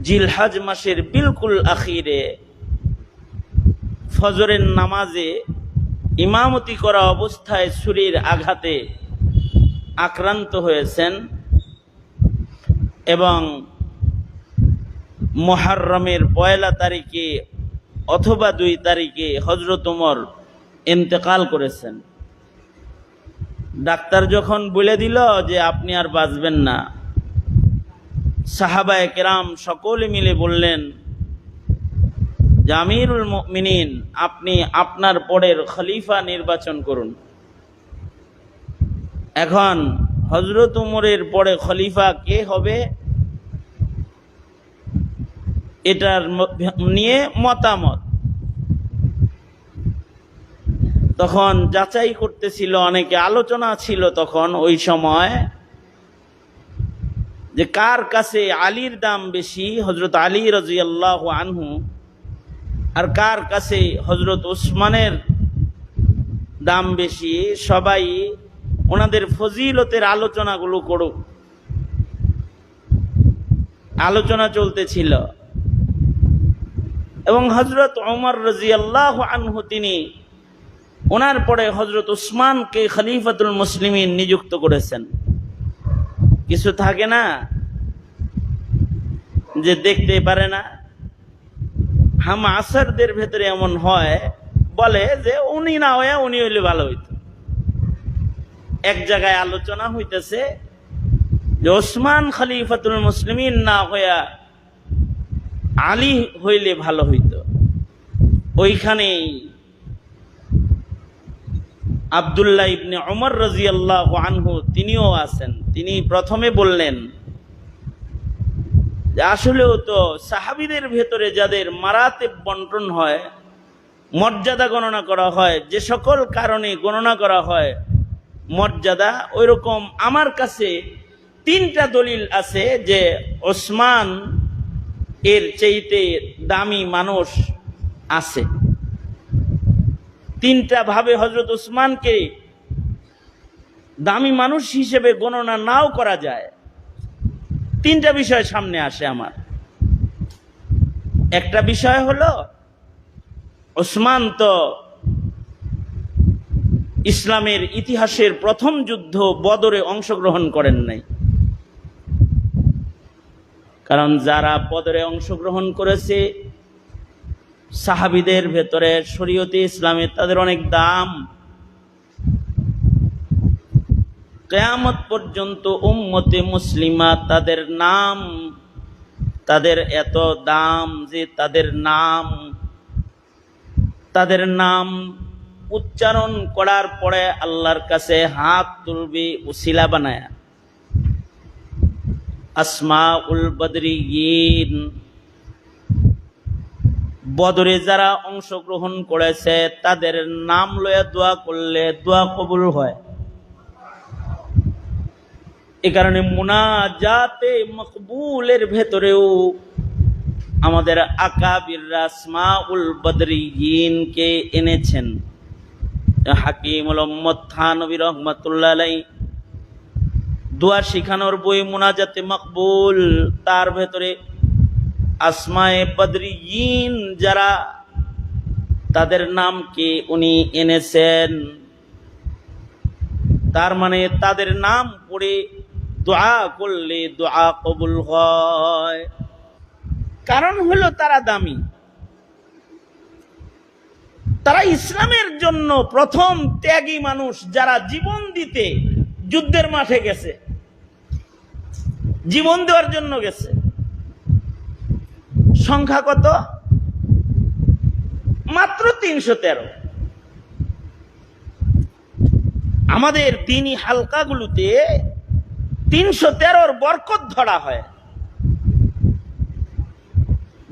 জিলহজ মাসের বিলকুল আখিরে ফজরের নামাজে ইমামতি করা অবস্থায় ছুরির আঘাতে আক্রান্ত হয়েছেন এবং মুহররমের ১ তারিখে অথবা ২ তারিখে হযরত ওমর ইন্তেকাল করেছেন। ডাক্তার যখন বলে দিল যে আপনি আর বাঁচবেন না, সাহাবায়ে কেরাম সকলে মিলে বললেন যে আমিরুল মুমিনিন, আপনি আপনার পরের খলিফা নির্বাচন করুন। এখন হযরত ওমরের পরে খলিফা কে হবে এটার নিয়ে মতামত তখন যাচাই করতেছিল, অনেকে আলোচনা ছিল তখন ওই সময় যে কার কাছে আলীর দাম বেশি, হযরত আলী রাদিয়াল্লাহু আনহু, আর কার কাছে হযরত ওসমানের দাম বেশি। সবাই ওনাদের ফজিলতের আলোচনাগুলো করুক, আলোচনা চলতেছিল। এবং হযরত ওমর রাদিয়াল্লাহু আনহু তিনি ওনার পরে হযরত ওসমানকে খলিফাতুল মুসলিমিন নিযুক্ত করেছেন। কিছু থাকে না যে দেখতে পারে না, হাম আসরদের ভেতরে এমন হয়, বলে যে উনি না হয়ে উনি হইলে ভালো হইত। এক জায়গায় আলোচনা হইতেছে যে ওসমান খলিফাতুল মুসলিমিন না হইয়া আলী হইলে ভালো হইত। ওইখানেই আব্দুল্লাহ ইবনে ওমর রাদিয়াল্লাহু আনহু তিনিও আছেন। তিনি প্রথমে বললেন যে আসলেও তো সাহাবীদের ভেতরে যাদের মারাতেব বন্টন হয়, মর্যাদা গণনা করা হয়, যে সকল কারণে গণনা করা হয় মর্যাদা, ওই রকম আমার কাছে 3টা দলিল আছে যে ওসমান এর চাইতে দামি মানুষ আছে। 3টা ভাবে হযরত ওসমানকে দামি মানুষ হিসেবে গণনা নাও করা যায়। 3টা বিষয় সামনে আসে আমার। একটা বিষয় হলো ওসমান তো ইসলামের ইতিহাসের প্রথম যুদ্ধ বদরে অংশগ্রহণ করেন নাই, কারণ যারা বদরে অংশগ্রহণ করেছে সাহাবীদের ভেতরে শরীয়তে ইসলামে তাদের অনেক দাম। কিয়ামত পর্যন্ত উম্মতে মুসলিমা তাদের নাম, তাদের এত দাম যে তাদের নাম উচ্চারণ করার পরে আল্লাহর কাছে হাত তুলবে উসিলা বানায়া। আসমাউল বদরিয়িন, বদরে যারা অংশগ্রহণ করেছে তাদের নাম লয়ে দোয়া করলে দোয়া কবুল হয়। এই কারণে মুনাজাতে মকবুলের ভেতরেও আমাদের আকাবির আসমাউল বদরিয়িনকে এনেছেন। হাকিমুল উম্মত থানবী রাহমাতুল্লাহ আলাইহি দোয়া শিখানোর বই মুনাজাতে মকবুল, তার ভেতরে আসমায়ে বদরিয়িন যারা তাদের নামকে উনি এনেছেন। তার মানে তাদের নাম পড়ে দোয়া করলে দোয়া কবুল হয়। কারণ হলো তারা দামি, তারা ইসলামের জন্য প্রথম ত্যাগী মানুষ, যারা জীবন দিতে যুদ্ধের মাঠে গেছে, জীবন দেওয়ার জন্য গেছে। সংখ্যা কত? মাত্র ৩১৩। আমাদের দ্বীনি হালকাগুলোতে ৩১৩র বরকত ধরা হয়।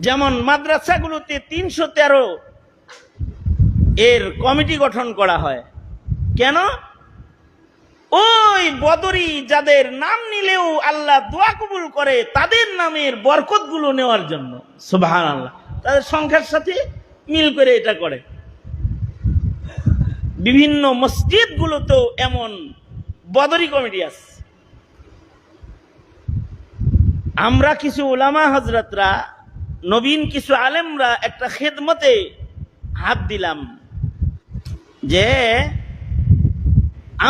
যেমন মাদ্রাসাগুলোতে ৩১৩ এর কমিটি গঠন করা হয়। কেন? ওই বদরি যাদের নাম নিলেও আল্লাহ দোয়া কবুল করে, তাদের নামের বরকতগুলো নেওয়ার জন্য। সুবহানাল্লাহ, তাদের সংখ্যার সাথে মিল করে এটা করে। বিভিন্ন মসজিদগুলোতেও এমন বদরি কমিটি আছে। আমরা কিছু উলামা হযরতরা, নবীন কিছু আলেমরা একটা খেদমতে হাত দিলাম যে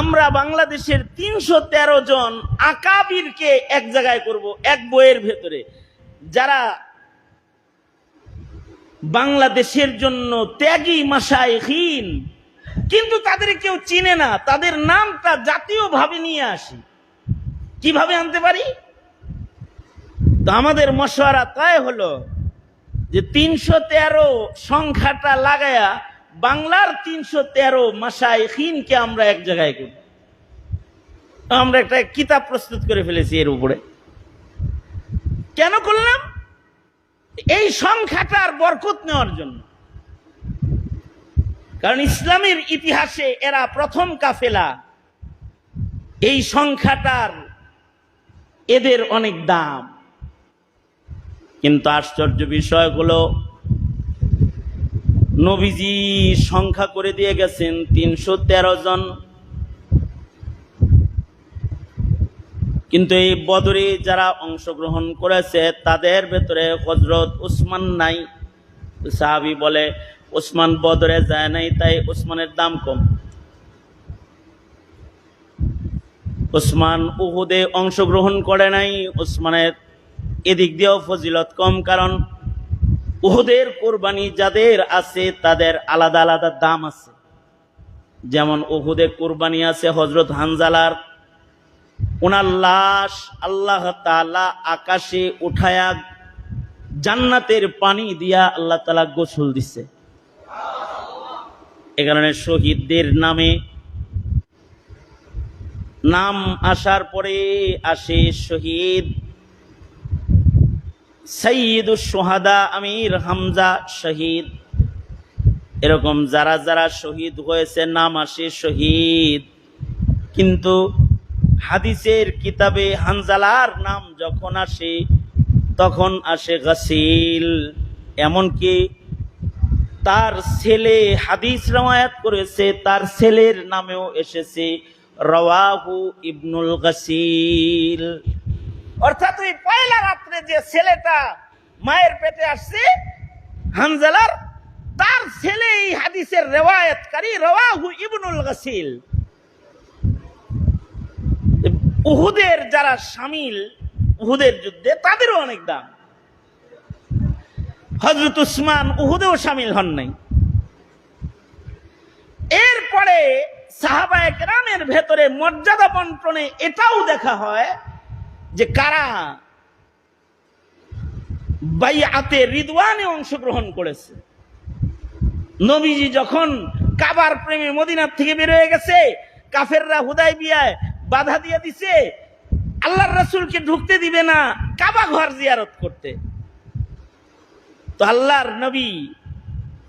আমরা বাংলাদেশের ৩১৩ জন আকাবিরকে এক জায়গায় করব, এক বইয়ের ভেতরে, যারা বাংলাদেশের জন্য ত্যাগী মাশায়েখিন, কিন্তু তাদের কেউ চিনে না। তাদের নামটা জাতীয়ভাবে নিয়ে আসি, কিভাবে আনতে পারি? তো আমাদের মশওয়ারা তাই হলো যে ৩১৩ সংখ্যাটা লাগায়া বাংলার ৩১৩ মাশায়েখিনকে আমরা এক জায়গায় করি। আমরা একটা কিতাব প্রস্তুত করে ফেলেছি এর উপরে। কেন করলাম? এই সংখ্যাটার বরকত নেওয়ার জন্য। কারণ ইসলামের ইতিহাসে এরা প্রথম কাফেলা, এই সংখ্যাটার এদের অনেক দাম। কিন্তু আশ্চর্য বিষয় হলো, নবীজি সংখ্যা করে দিয়ে গেছেন ৩১৩ জন, কিন্তু এই বদরে যারা অংশগ্রহণ করেছে তাদের ভেতরে হযরত উসমান নাই। সাহাবী বলে উসমান বদরে যায় নাই, তাই উসমানের দাম কম। উসমান উহুদে অংশগ্রহণ করে নাই, উসমানের এদিক দিয়েও ফজিলত কম। কারণ উহুদের কোরবানি যাদের আছে তাদের আলাদা আলাদা দাম আছে। যেমন উহুদে কোরবানি আছে হযরত হানজালার, ওনার লাশ আল্লাহ তাআলা আকাশে উঠায়া জান্নাতের পানি দিয়া আল্লাহ তাআলা গোসল দিছে। এ কারণে শহীদদের নামে নাম আসার পরে আসে শহীদ সাইয়্যিদুশ শুহাদা আমির হামজা শহীদ। এরকম যারা যারা শহীদ হয়েছে নাম আসে শহীদ। কিন্তু হাদিসের কিতাবে হানজালার নাম যখন আসে তখন আসে গাসিল। এমনকি তার ছেলে হাদিস রওয়ায়াত করেছে, তার ছেলের নামেও এসেছে রাওয়াহু ইবনুল গাসিল। অর্থাৎ ওই পয়লা রাত্রে যে ছেলেটা মায়ের পেটে আসছে হানজালার, তার ছেলে এই হাদিসের রিওয়ায়াতকারী রাওয়াহু ইবনুল গাসিল। উহুদের যারা শামিল উহুদের যুদ্ধে তাদেরও অনেক দাম। হযরত উসমান উহুদেও শামিল হন নাই। এরপরে সাহাবায়ে কেরামের ভেতরে মর্যাদা বন্টনে এটাও দেখা হয় যে কারা বাইআতে রিদওয়ানে অংশগ্রহণ করেছে। নবীজি যখন কাবার প্রেমে মদিনার থেকে বের হয়ে গেছে, কাফেররা হুদায়বিয়ায় বাধা দিয়ে দিছে, আল্লাহর রাসূলকে ঢুকতে দিবে না কাবা ঘর জিয়ারত করতে। তো আল্লাহর নবী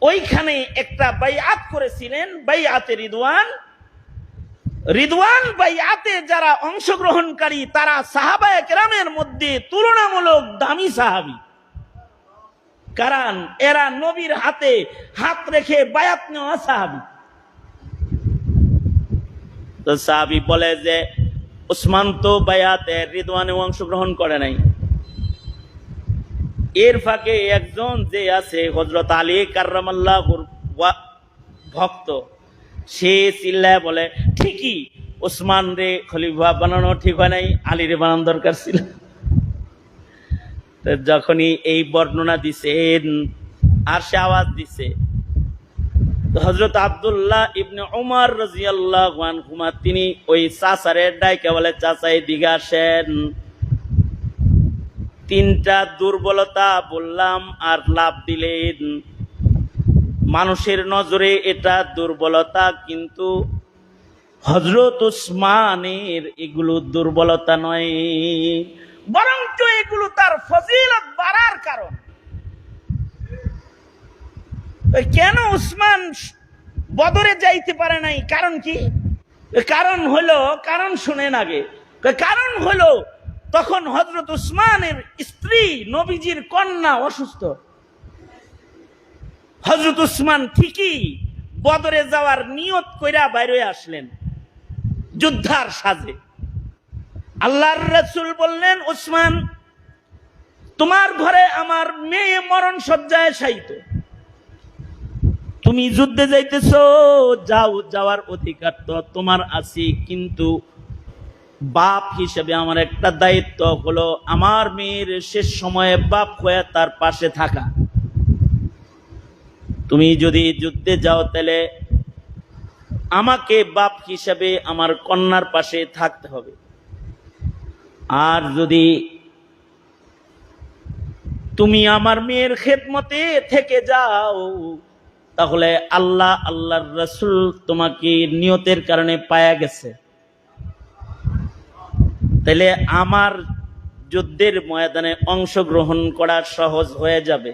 ওইখানে একটা বাইআত করেছিলেন, বাইআতে রিদওয়ান। রিদওয়ান বাইআতে যারা অংশগ্রহণকারী তারা সাহাবায়ে কেরামের মধ্যে তুলনামূলক দামি সাহাবী। কারণ এরা নবীর হাতে হাত রেখে বায়াত নেওয়া সাহাবী। তো সাহাবী বলে যে উসমান তো বায়াতে রিদওয়ানে অংশগ্রহণ করে নাই। এর ফাঁকে একজন যে আছে হযরত আলী কাররামাল্লাহুর ভক্ত, সে চিল্লায় বলে ঠিকই উসমান রে খলিফা বানানো ঠিক হয় নাই, আলী রে বানানো দরকার ছিল। যখনই এই বর্ণনা দিছেন আর সে আওয়াজ দিছে, হযরত আব্দুল্লাহ ইবনে উমর রাদিয়াল্লাহু আনহুমা তিনি ওই চাচারে ডাইকে বলে চাচা এদিকে আসেন, তিনটা দুর্বলতা বললাম আর লাভ দিলেন। মানুষের নজরে এটা দুর্বলতা, কিন্তু হযরত উসমানের এগুলো দুর্বলতা নয়, বরঞ্চ এগুলো তার ফজিলত বাড়ার কারণ। কেন উসমান বদরে যাইতে পারে নাই? কারণ কি? কারণ হলো, কারণ শুনেন আগে, কারণ হলো তখন হযরত উসমানের স্ত্রী নবীজির কন্যা অসুস্থ। হযরত উসমান ঠিকই বদরে যাওয়ার নিয়ত কইরা বাইরে আসলেন যুদ্ধার সাজে। আল্লাহর রাসূল বললেন উসমান তোমার ঘরে আমার মেয়ে মরণ শয্যায় শায়িত, তুমি যুদ্ধে যাইতেছ, যাও, যাওয়ার অধিকার তো তোমার আছে, কিন্তু বাপ হিসেবে আমার একটা দায়িত্ব হলো আমার মেয়ের শেষ সময়ে বাপ হয়ে তার পাশে থাকা। তুমি যদি যুদ্ধে যাও তাহলে আমাকে বাপ হিসেবে আমার কন্যার পাশে থাকতে হবে। আর যদি তুমি আমার মেয়ের খেদমতে থেকে যাও তাহলে আল্লাহ, আল্লাহর রাসূল তোমাকে নিয়তের কারণে পায়া গেছে, তাহলে আমার যুদ্ধের ময়দানে অংশগ্রহণ করা সহজ হয়ে যাবে।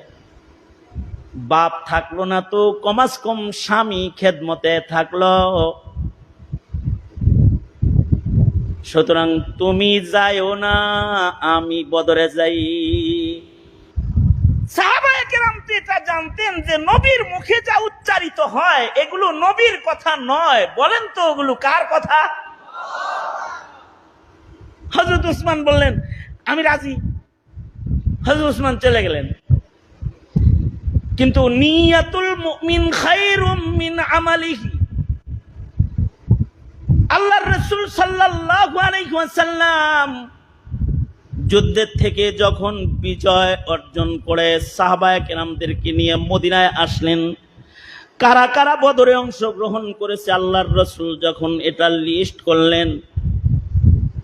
বাপ থাকলো না তো কমাস কম স্বামী খেদমতে থাকলো। সুতরাং তুমি যাইও না, আমি বদরে যাই। সাহাবায়ে কেরাম তো এটা জানতেন যে নবীর মুখে যা উচ্চারিত হয় এগুলো নবীর কথা নয়। বলেন তো ওগুলো কার কথা? হযরত উসমান বললেন আমি রাজি। হযরত উসমান চলে গেলেন। কিন্তু নিয়াতুল মুমিন খায়রুম মিন আমালিহি। আল্লাহর রাসূল সাল্লাল্লাহু আলাইহি ওয়াসাল্লাম যুদ্ধের থেকে যখন বিজয় অর্জন করে সাহাবায়ে কেরামদেরকে নিয়ে মদিনায় আসলেন, কারা কারা বদরে অংশগ্রহণ করেছে আল্লাহর রাসূল যখন এটা লিস্ট করলেন,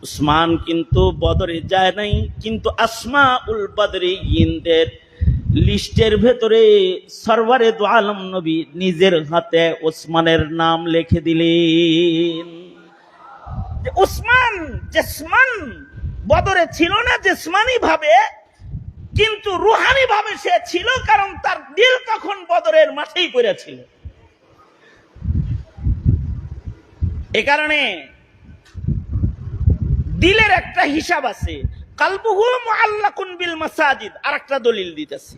উসমান কিন্তু বদরে যায় নাই, কিন্তু আসমাউল বদরিয়িনদের লিস্টের ভেতরে সরওয়ারে দু আলম নবী নিজের হাতে ওসমানের নাম লিখে দিলেন। উসমান জিসমান বদরে ছিল না জিসমানি ভাবে, কিন্তু রুহানি ভাবে সে ছিল, কারণ তার দিল তখন বদরের মাঠেই পড়েছিল। এ কারণে দিলের একটা হিসাব আছে। কালবুহু মুআল্লাকুন বিল মাসাজিদ। আরেকটা দলিল দিতেছি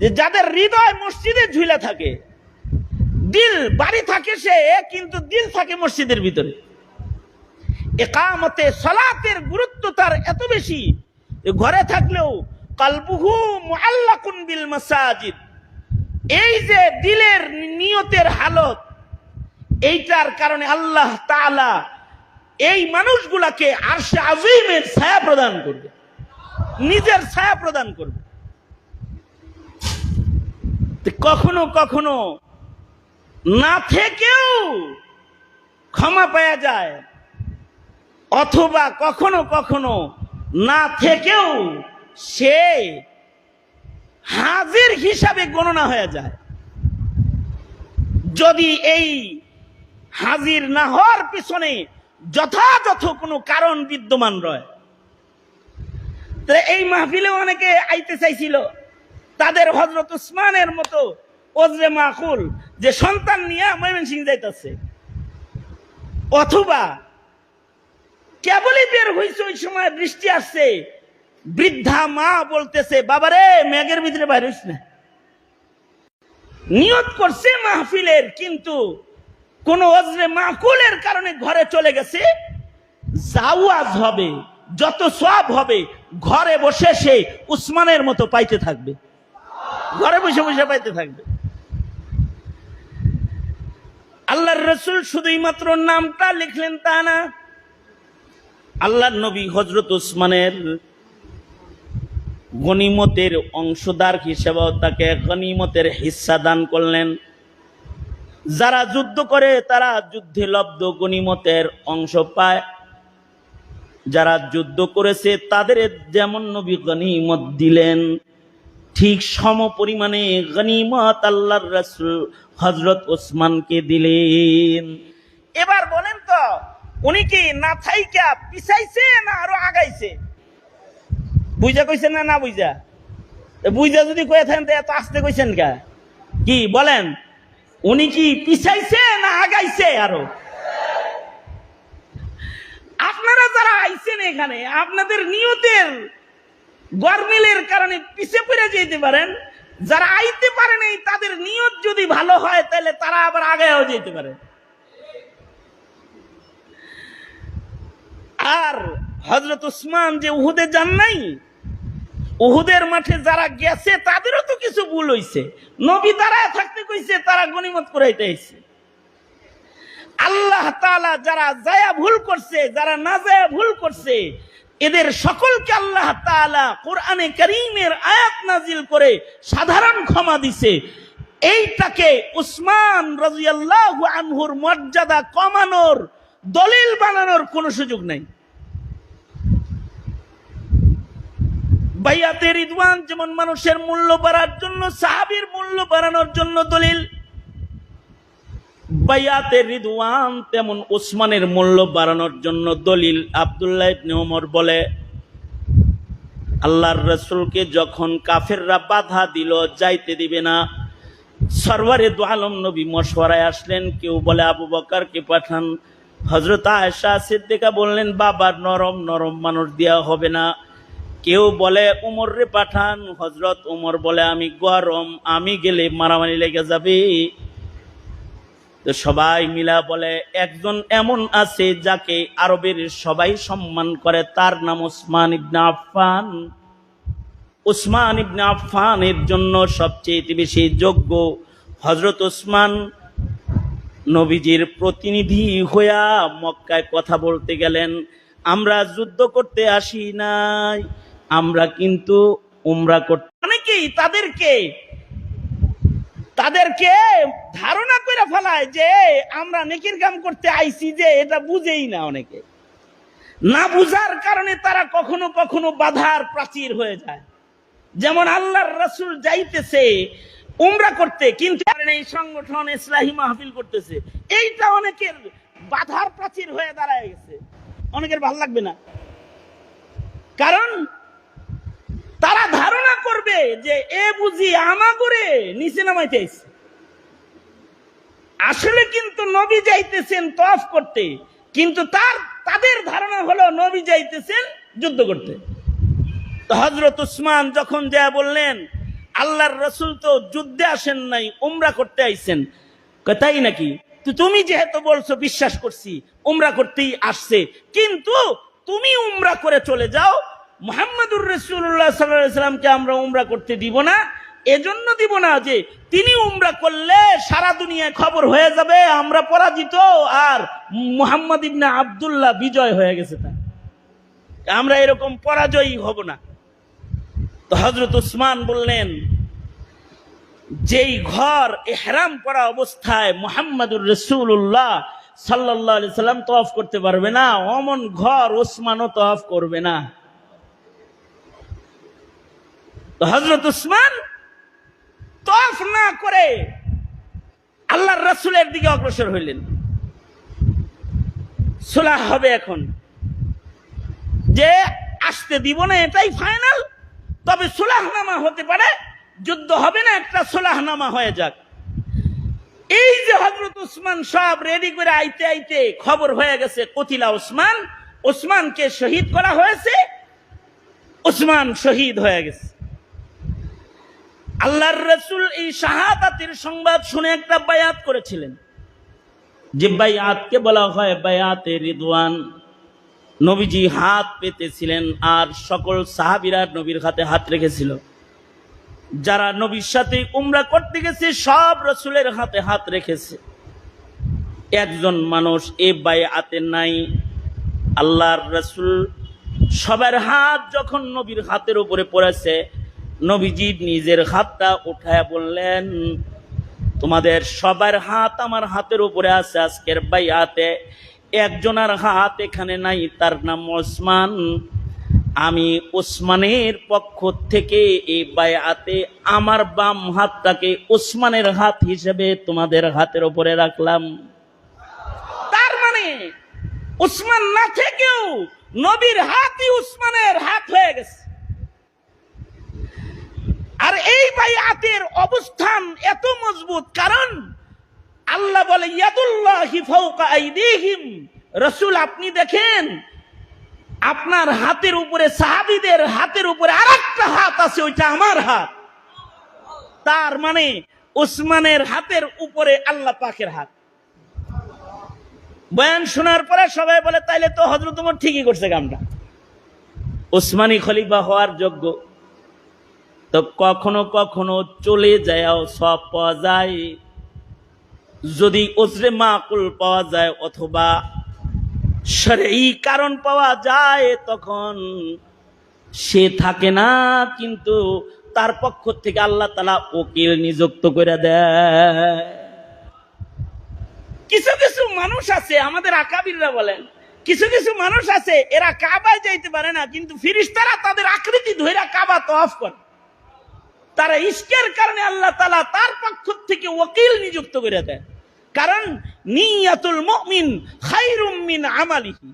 যে যাদের হৃদয় মসজিদে ঝুলে থাকে, দিল বাড়ি থাকে সে, কিন্তু দিল থাকে মসজিদের ভিতরে। ইকামতে সালাতের গুরুত্ব তার এত বেশি যে ঘরে থাকলেও কালবুহু মুআল্লাকুন বিল মাসাজিদ। এই যে দিলের নিয়তের হালত, এইটার কারণে আল্লাহ তাআলা এই মানুষগুলাকে আরশে আজিমের ছায়া প্রদান করবে, নিজের ছায়া প্রদান করবে। কখনো কখনো না থেকেও ক্ষমা পাওয়া যায়, অথবা কখনো কখনো না থেকেও সে হাজির হিসাবে গণনা হয়ে যায়। যদি এই হাজির না হওয়ার পিছনে যথাযথ কোনো কারণ বিদ্যমান রয়। এই মাহফিলে অনেকে আইতে চাইছিল, তাদের হযরত উসমানের মতো ওজরে মাকুল যে সন্তান নিয়ে ময়মনসিংহ যাইতেছে, অথবা কেবলই বের হইছে ওই সময় বৃষ্টি আসছে, বৃদ্ধা মা বলতেছে বাবারে মেঘের ভিতরে বাইর হইস না। নিয়ত করছে মাহফিলের, কিন্তু কোন ওজরে মাকুলের কারণে ঘরে চলে গেছে। জাওয়াজ হবে, যত সওয়াব হবে ঘরে বসে সে উসমানের মতো পাইতে থাকবে, ঘরে বসে বসে পাইতে থাকবে। আল্লাহর রাসূল শুধুই মাত্র নামটা লিখলেন তা না, আল্লাহর নবী হযরত উসমানের গনিমতের অংশদার হিসেবেও তাকে গনিমতের হিস্সা দান করলেন। যারা যুদ্ধ করে তারা যুদ্ধে লব্ধ গনিমতের অংশ পায়, যারা যুদ্ধ করেছে তাদের যেমন নবী গনিমত দিলেন, ঠিক সম পরিমাণে গনিমত আল্লাহর রাসূল হযরত ওসমানকে দিলেন। এবার বলেন তো উনি কি না থাইকা পিছাইছে না আরো আগাইছে? বুঝা কইছেন না? না বুঝা? বুঝা যদি কয়ে থাকেন তো এত আস্তে কইছেন কা? কি বলেন, উনি কি পিছাইছে না আগাইছে? আরো আপনারা যারা আইছেন এখানে আপনাদের নিয়তের গরমিলের কারণে পিছে পড়ে যেতে পারেন, যারা আইতে পারে নাই তাদের নিয়ত যদি ভালো হয় তাহলে তারা আবার আগেও যেতে পারে। আর হযরত উসমান যে উহুদে যান নাই, উহুদের মাঠে যারা গেছে তাদেরও তো কিছু ভুল হইছে, নবী দাঁড়ায় থাকতে কইছে, তারা গনিমত কুড়াইতে আইছে। আল্লাহ তাআলা যারা যায়া ভুল করছে, যারা না যায়া ভুল করছে, এদের সকলকে আল্লাহ তাআলা কোরআনে কারীমের আয়াত নাজিল করে সাধারণ ক্ষমা দিছে। এইটাকে উসমান রাদিয়াল্লাহু আনহুর মর্যাদা কমানোর, দলিল বানানোর কোনো সুযোগ নাই। বাইয়াতে রিদওয়ান যেমন মানুষের মূল্য বাড়ার জন্য, সাহাবীর মূল্য বাড়ানোর জন্য দলিল, বাইয়াতে রিদওয়ান তেমন উসমানের মূল্য বাড়ানোর জন্য দলিল। আব্দুল্লাহ ইবনে ওমর বলে, আল্লাহর রাসূলকে যখন কাফেররা বাধা দিল, যাইতে দিবে না, সরওয়ারে দু আলম নবী মশওয়ারায় আসলেন। কেউ বলে আবু বকরকে পাঠান। হযরত আয়েশা সিদ্দিকা বললেন, বাবা নরম নরম মানুষ দেয়া হবে না। কেউ বলে উমর রে পাঠান। হযরত উমর বলে, আমি গরম, আমি গেলে মারামারি লেগে যাবে। তো সবাই মিলা বলে, একজন এমন আছে যাকে আরবের সবাই সম্মান করে, তার নাম উসমান ইবনে আফফান। উসমান ইবনে আফফানের জন্য সবচেয়ে বেশি যোগ্য হযরত উসমান। নবীজির প্রতিনিধি হইয়া মক্কায় কথা বলতে গেলেন, আমরা যুদ্ধ করতে আসি নাই, আমরা কিন্তু উমরা করতে। অনেকেই তাদেরকে ধারণা করে ফেলায় যে আমরা নেকির কাম করতে আইছি, যে এটা বুঝেই না। অনেকে না বুঝার কারণে তারা কখনো কখনো বাধার প্রাচীর হয়ে যায়। যেমন আল্লাহর রাসূল যাইতেছে উমরা করতে, কিন্তু এই সংগঠন ইসলাহি মাহফিল করতেছে, এইটা অনেকের বাধার প্রাচীর হয়ে দাঁড়ায় গেছে। অনেকের ভালো লাগবে না, কারণ তারা ধারণা করবে যে এ বুঝি আমাগরে নিচে নামাইতে আইছে। আসলে কিন্তু নবী যাইতেছেন তওয়াফ করতে, কিন্তু তাদের ধারণা হলো নবী যাইতেছেন যুদ্ধ করতে। তো হযরত উসমান যখন যা বললেন, আল্লাহর রাসূল তো যুদ্ধে আসেন নাই, উমরা করতে আইছেন। তাই নাকি? তো তুমি যেহেতু বলছো, বিশ্বাস করছি উমরা করতেই আসছে, কিন্তু তুমি উমরা করে চলে যাও। মুহাম্মদুর রাসূলুল্লাহ সাল্লাল্লাহু আলাইহি সাল্লামকে আমরা উমরা করতে দিব না। এজন্য দিব না যে তিনি উমরা করলে সারা দুনিয়ায় খবর হয়ে যাবে আমরা পরাজিত, আর মুহাম্মদ ইবনে আব্দুল্লাহ বিজয় হয়ে গেছে। তা আমরা এরকম পরাজয়ী হব না। তো হযরত উসমান বললেন, যেই ঘর ইহরাম পরা অবস্থায় মুহাম্মদুর রাসূলুল্লাহ সাল্লাল্লাহু আলাইহি সাল্লাম তওয়াফ করতে পারবে না, অমন ঘর ওসমানও তওয়াফ করবে না। তো হযরত উসমান তওয়াফ না করে আল্লাহর রাসূলের দিকে অগ্রসর হইলেন। সুলহ হবে এখন, যে আসতে দিব না এটাই ফাইনাল, তবে সুলহনামা হতে পারে, যুদ্ধ হবে না, একটা সুলহনামা হয়ে যাক। এই যে হযরত উসমান সব রেডি করে আইতে আইতে খবর হয়ে গেছে কতিলা উসমান, উসমানকে শহীদ করা হয়েছে, উসমান শহীদ হয়ে গেছে। আল্লাহর রাসূল এই শাহাদাতের সংবাদ শুনে একটা বায়াত করেছিলেন, যে বায়াতকে বলা হয় বায়াতে রিদওয়ান। নবীজি হাত পেতেছিলেন, আর সকল সাহাবীরা নবীর হাতে হাত রেখেছিল। যারা নবীর সাথে উমরা করতে গেছে সব রাসূলের হাতে হাত রেখেছে। একজন মানুষ এই বায়াতে নাই। আল্লাহর রাসূল সবার হাত যখন নবীর হাতের উপরে পড়েছে, নবীজি নিজের হাতটা উঠায় বললেন, তোমাদের সবার হাত আমার হাতের উপরে আছে আজকের বায়াতে, একজনের হাত এখানে নাই, তার নাম ওসমান। আমি ওসমানের পক্ষ থেকে এই বায়াতে আমার বাম হাতটাকে ওসমানের হাত হিসেবে তোমাদের হাতের উপরে রাখলাম। তার মানে ওসমান না থেকেও নবীর হাতই ওসমানের হাত হয়ে গেছে। আর এই বায়াতের অবস্থান এত মজবুত, কারণ আল্লাহ বলে ইয়াদুল্লাহি ফাওকা আইদিহিম। রাসূল আপনি দেখেন আপনার হাতের উপরে, সাহাবীদের হাতের উপরে আরেকটা হাত আছে, ওইটা আমার হাত। তার মানে ওসমানের হাতের উপরে আল্লাহ পাকের হাত। বয়ান শোনার পরে সবাই বলে, তাইলে তো হযরত ওমর ঠিকই করছে কামটা, ওসমানী খলিফা হওয়ার যোগ্য। তো কখনো কখনো চলে যায়ও সব পাওয়া যায়, যদি ওজরে মাকুল পাওয়া যায় অথবা শরঈ কারণ পাওয়া যায় তখন সে থাকে না, কিন্তু তার পক্ষ থেকে আল্লাহ তাআলা ওকিল নিযুক্ত করে দেয়। কিছু কিছু মানুষ আছে, আমাদের আকাবিররা বলেন, কিছু কিছু মানুষ আছে এরা কাবায় যাইতে পারে না, কিন্তু ফেরেশতারা তাদের আকৃতি ধইরা কাবা তওয়াফ করে। তারা ইশকের কারণে আল্লাহ তাআলা তার পক্ষ থেকে ওকিল নিযুক্ত করে দেয়। কারণ নিয়াতুল মুমিন খায়রুম মিন আমালিহি।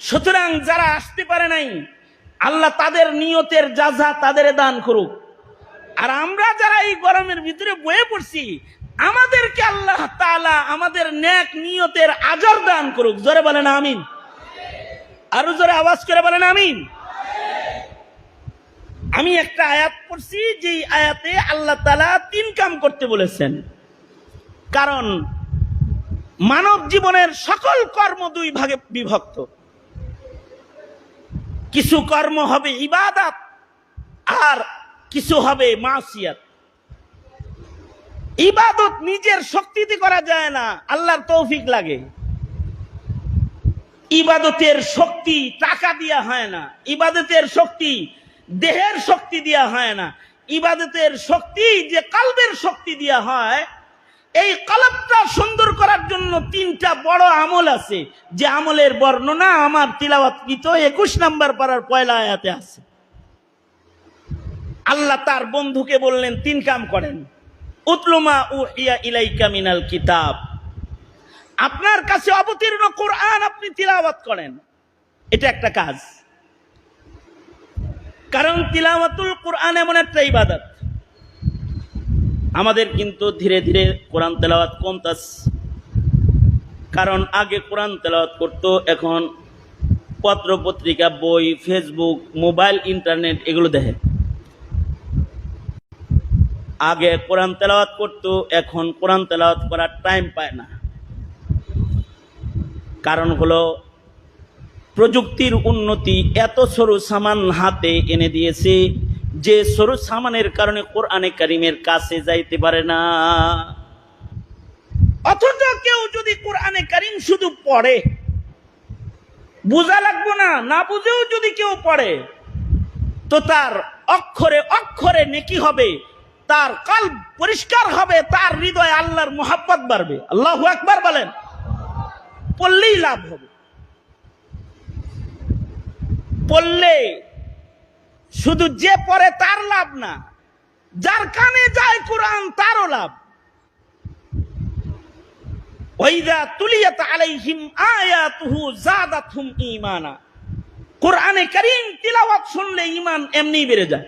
সুতরাং যারা আসতে পারে নাই, আল্লাহ তাদের নিয়তের জাযা তাদের দান করুক। আর আমরা যারা এই গরমের ভিতরে বয়ে পড়ছি, আমাদেরকে আল্লাহ তাআলা আমাদের নেক নিয়তের আজর দান করুক। জোরে বলেন আমিন। আরো জোরে আওয়াজ করে বলেন আমিন। আমি একটা আয়াত পড়ছি, যে আয়াতে আল্লাহ তাআলা 3 কাম করতে বলেছেন। কারণ মানব জীবনের সকল কর্ম 2 ভাগে বিভক্ত। কিছু কর্ম হবে ইবাদত, আর কিছু হবে মাসিয়াত। ইবাদত নিজের শক্তিতে করা যায় না, আল্লাহর তৌফিক লাগে। ইবাদতের শক্তি টাকা দিয়া হয় না, ইবাদতের শক্তি দেহের শক্তি দিয়া হয় না, ইবাদতের শক্তি যে কলবের শক্তি দিয়া হয়। এই কলবটা সুন্দর করার জন্য 3টা বড় আমল আছে, যে আমলের বর্ণনা আমার তিলাওয়াতকৃত 21 নম্বর পারার 1 আয়াতে আছে। আল্লাহ তার বন্ধুকে বললেন 3 কাম করেন। উতলুমা উহিয়া ইলাইকা মিনাল কিতাব, আপনার কাছে অবতীর্ণ কোরআন আপনি তিলাওয়াত করেন। এটা একটা কাজ। কারণ তিলাওয়াতুল কোরআন এমন একটা ইবাদত। আমাদের কিন্তু ধীরে ধীরে কোরআন তেলাওয়াত কমতাছে। কারণ আগে কোরআন তেলাওয়াত করতো, এখন পত্র পত্রিকা, বই, ফেসবুক, মোবাইল, ইন্টারনেট এগুলো দেখে। আগে কোরআন তেলাওয়াত করতো, এখন কোরআন তেলাওয়াত করার টাইম পায় না। কারণ হলো প্রযুক্তির উন্নতি এত সরু সামান হাতে এনে দিয়েছে, যে সরু সামানের কারণে কোরআনে কারীমের কাছে যাইতে পারে না। অথচ কেউ যদি কোরআনে কারীম শুধু পড়ে, বোঝা লাগবো না, না বুঝেও যদি কেউ পড়ে, তো তার অক্ষরে অক্ষরে নেকি হবে, তার কলব পরিষ্কার হবে, তার হৃদয়ে আল্লাহর মুহাব্বত বাড়বে। আল্লাহু আকবার বলেন। পড়লেই লাভ হবে। পড়লে শুধু যে পড়ে তার লাভ না, যার কানে যায় কোরআন তারও লাভ। ওয়াইদা তুলিয়াত আলাইহিম আয়াতুহু যাদাতহুম ঈমানা। কোরআনে কারীম তিলাওয়াত শুনলে ঈমান এমনি বেড়ে যায়।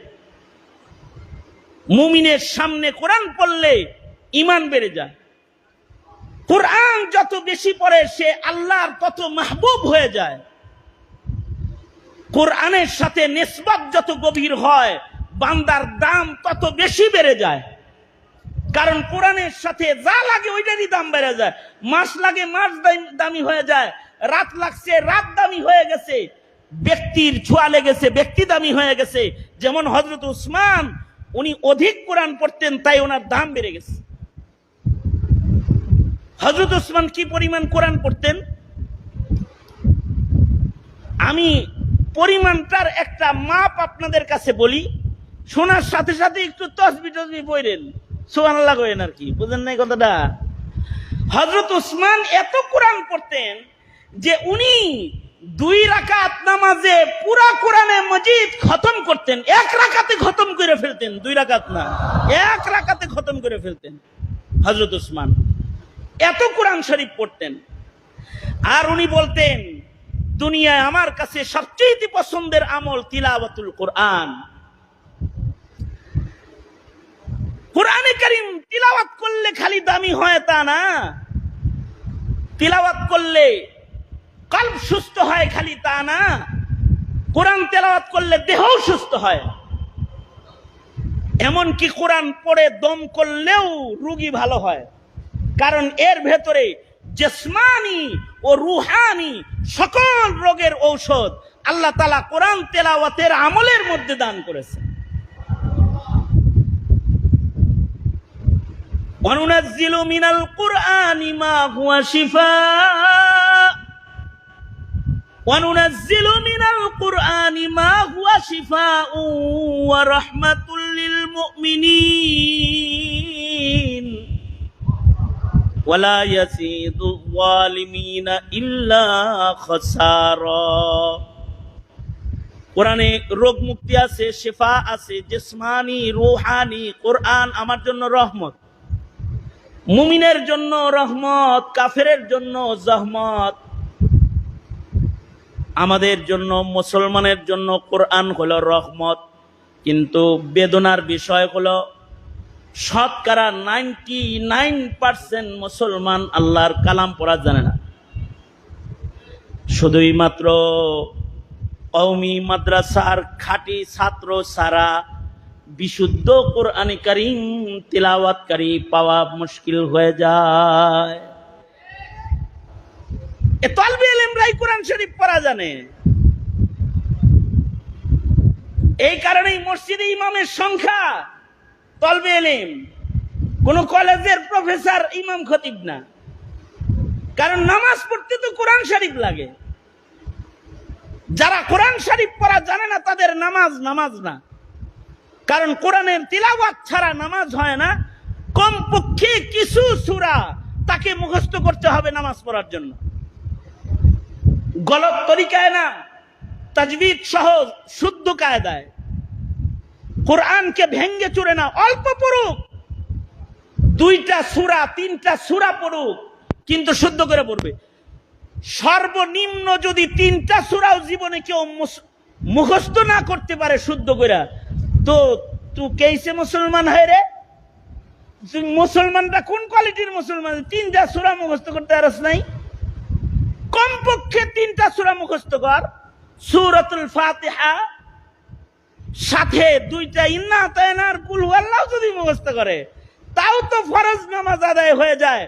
মুমিনের সামনে কোরআন পড়লে ঈমান বেড়ে যায়। কোরআন যত বেশি পড়ে সে আল্লাহর তত মাহবুব হয়ে যায়। কোরআনের সাথে নিসবত যত গভীর হয়, বান্দার দাম তত বেশি বেড়ে যায়। কারণ কোরআনের সাথে যা লাগে ওইটারই দাম বেড়ে যায়। মাস লাগে মাস দামি হয়ে যায়, রাত লাগছে রাত দামি হয়ে গেছে, ব্যক্তির ছোঁয়া লেগেছে ব্যক্তি দামি হয়ে গেছে। যেমন হযরত উসমান, উনি অধিক কোরআন পড়তেন, তাই ওনার দাম বেড়ে গেছে। হযরত উসমান কি পরিমাণ কোরআন পড়তেন, আমি পরিমাণটার একটা মাপ আপনাদের কাছে বলি, শোনার সাথে সাথে একটু তসবিহ টসবিহ পড়েন, সুবহানাল্লাহ কইেন আর কি, বুঝেন নাই কথাটা? হযরত উসমান এত কোরআন পড়তেন যে উনি 2 রাকাত নামাজে পুরা কোরআনে মজিদ খতম করতেন। 1 রাকাতে খতম করে ফেলতেন, 2 রাকাত না, 1 রাকাতে খতম করে ফেলতেন হযরত উসমান। এত কোরআন শরীফ পড়তেন। আর উনি বলতেন, দুনিয়ায় আমার কাছে সবচেয়ে পছন্দের আমল তিলাওয়াতুল কোরআন। কোরআনে কারীম তিলাওয়াত করলে খালি দামি হয় তা না, তিলাওয়াত করলে কলব সুস্থ হয় খালি তা না, কোরআন তেলাওয়াত করলে দেহও সুস্থ হয়। এমনকি কোরআন পড়ে দম করলেও রোগী ভালো হয়। কারণ এর ভেতরে জিসমানি ও রুহানি সকল রোগের ঔষধ আল্লাহ তাআলা কোরআন তেলাওয়াতের আমলের মধ্যে দান করেছেন। وَنُنَزِّلُ مِنَ الْقُرْآنِ مَا هُوَ شِفَاءٌ وَنُنَزِّلُ مِنَ الْقُرْآنِ مَا هُوَ شِفَاءٌ وَرَحْمَةٌ لِّلْمُؤْمِنِينَ وَلَا يَزِيدُ الظَّالِمِينَ إِلَّا خَسَارًا। কোরআনে রোগ মুক্তি আছে, শিফা আছে, জিসমানি, রূহানি। কোরআন আমার জন্য রহমত, মুমিনের জন্য রহমত, কাফেরের জন্য জহমত। আমাদের জন্য, মুসলমানের জন্য কোরআন হলো রহমত। কিন্তু বেদনার বিষয় হলো শতকরা 99% মুসলমান আল্লাহর কালাম পড়া জানে না। শুধুই মাত্র কওমি মাদ্রাসার খাঁটি ছাত্র ছাড়া বিশুদ্ধ কোরআন কারীম তিলাওয়াতকারী পাওয়া মুশকিল হয়ে যায়। তালবে ইলমরাই কোরআন শরীফ পড়া জানে। এই কারণেই মসজিদে ইমামের সংখ্যা তালবে ইলম, কোন কলেজের প্রফেসর ইমাম খতিব না। কারণ নামাজ পড়তে তো কোরআন শরীফ লাগে। যারা কোরআন শরীফ পড়া জানে না তাদের নামাজ না। কারণ কোরআনের তিলাওয়াত ছাড়া নামাজ হয় না। কমপক্ষে কিছু সূরা তাকে মুখস্থ করতে হবে নামাজ পড়ার জন্য। গলত তরিকায় না, তাজবিদ সহ শুদ্ধ কায়দায়। কোরআনকে ভেঙ্গে চুরে না, অল্প পড়ুক, 2টা সূরা 3টা সূরা পড়ুক, কিন্তু শুদ্ধ করে পড়বে। সর্বনিম্ন যদি 3টা সূরাও জীবনে কেউ মুখস্থ না করতে পারে শুদ্ধ করে, তো তুই কেসে মুসলমান হয় রে? মুসলমানটা কোন কোয়ালিটির মুসলমান? 3টা সূরা মুখস্থ করতে পারস নাই? কমপক্ষে 3টা সূরা মুখস্থ কর। সূরাতুল ফাতিহা সাথে 2টা ইন্না আতায়নার কুল হুয়াল্লাহ যদি মুখস্থ করে, তাও তো ফরজ নামাজ আদায় হয়ে যায়।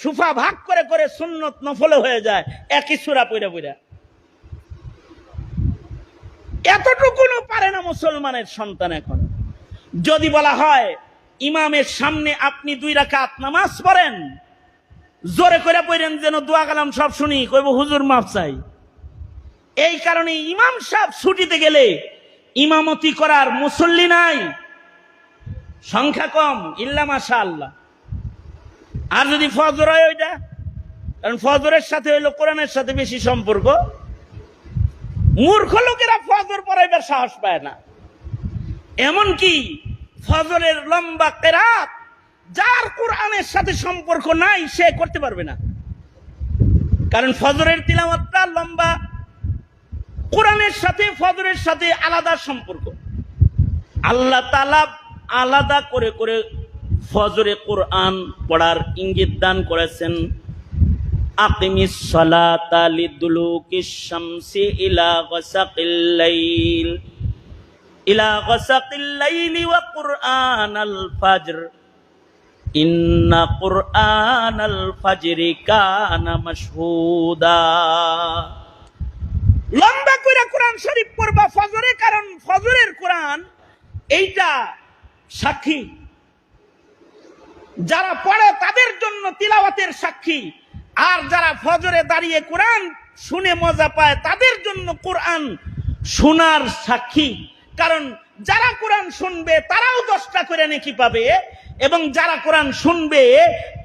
সুফা ভাগ করে করে সুন্নত নফলে হয়ে যায় একই সূরা পড়া পড়া। এতটুকুও পারে না মুসলমানের সন্তান এখন। যদি বলা হয় ইমামের সামনে আপনি 2 রাকাত নামাজ পড়েন, জোরে করে পড়েন যেন দোয়া কালাম সব শুনি, কইব হুজুর মাফ চাই। এই কারণে ইমাম সাহেব ছুটিতে গেলে ইমামতি করার মুসল্লি নাই, সংখ্যা কম, ইল্লা মাশাআল্লাহ। আর যদি ফজর হয় ওইটা, কারণ ফজরের সাথে হইলো কোরআনের সাথে বেশি সম্পর্ক। মূর্খ লোকেরা ফজর পড়াইবার সাহস পায় না। এমনকি ফজরের লম্বা কেরাত যার কোরআনের সাথে সম্পর্ক নাই সে করতে পারবে না। কারণ ফজরের তিলাওয়াতটা লম্বা, কোরআনের সাথে ফজরের সাথে আলাদা সম্পর্ক। আল্লাহ তাআলা আলাদা করে করে ফজরে কোরআন পড়ার ইঙ্গিত দান করেছেন। আকিমিস সালাতা লিদুলুকিশ শামসি ইলা গাসাকিল লাইল ওয়া কুরআনাল ফাজর ইন্না কুরআনাল ফাজরি কানা মাশহুদা। লম্বা করে কোরআন শরীফ পড়বা ফজরে, কারণ ফজরের কোরআন এইটা সাক্ষী। যারা পড়ে তাদের জন্য তিলাওয়াতের সাক্ষী, আর যারা ফজরে দাঁড়িয়ে কোরআন শুনে মজা পায় তাদের জন্য কোরআন শোনার সাক্ষী। কারণ যারা কোরআন শুনবে তারাও 10টা করে নেকি পাবে, এবং যারা কোরআন শুনবে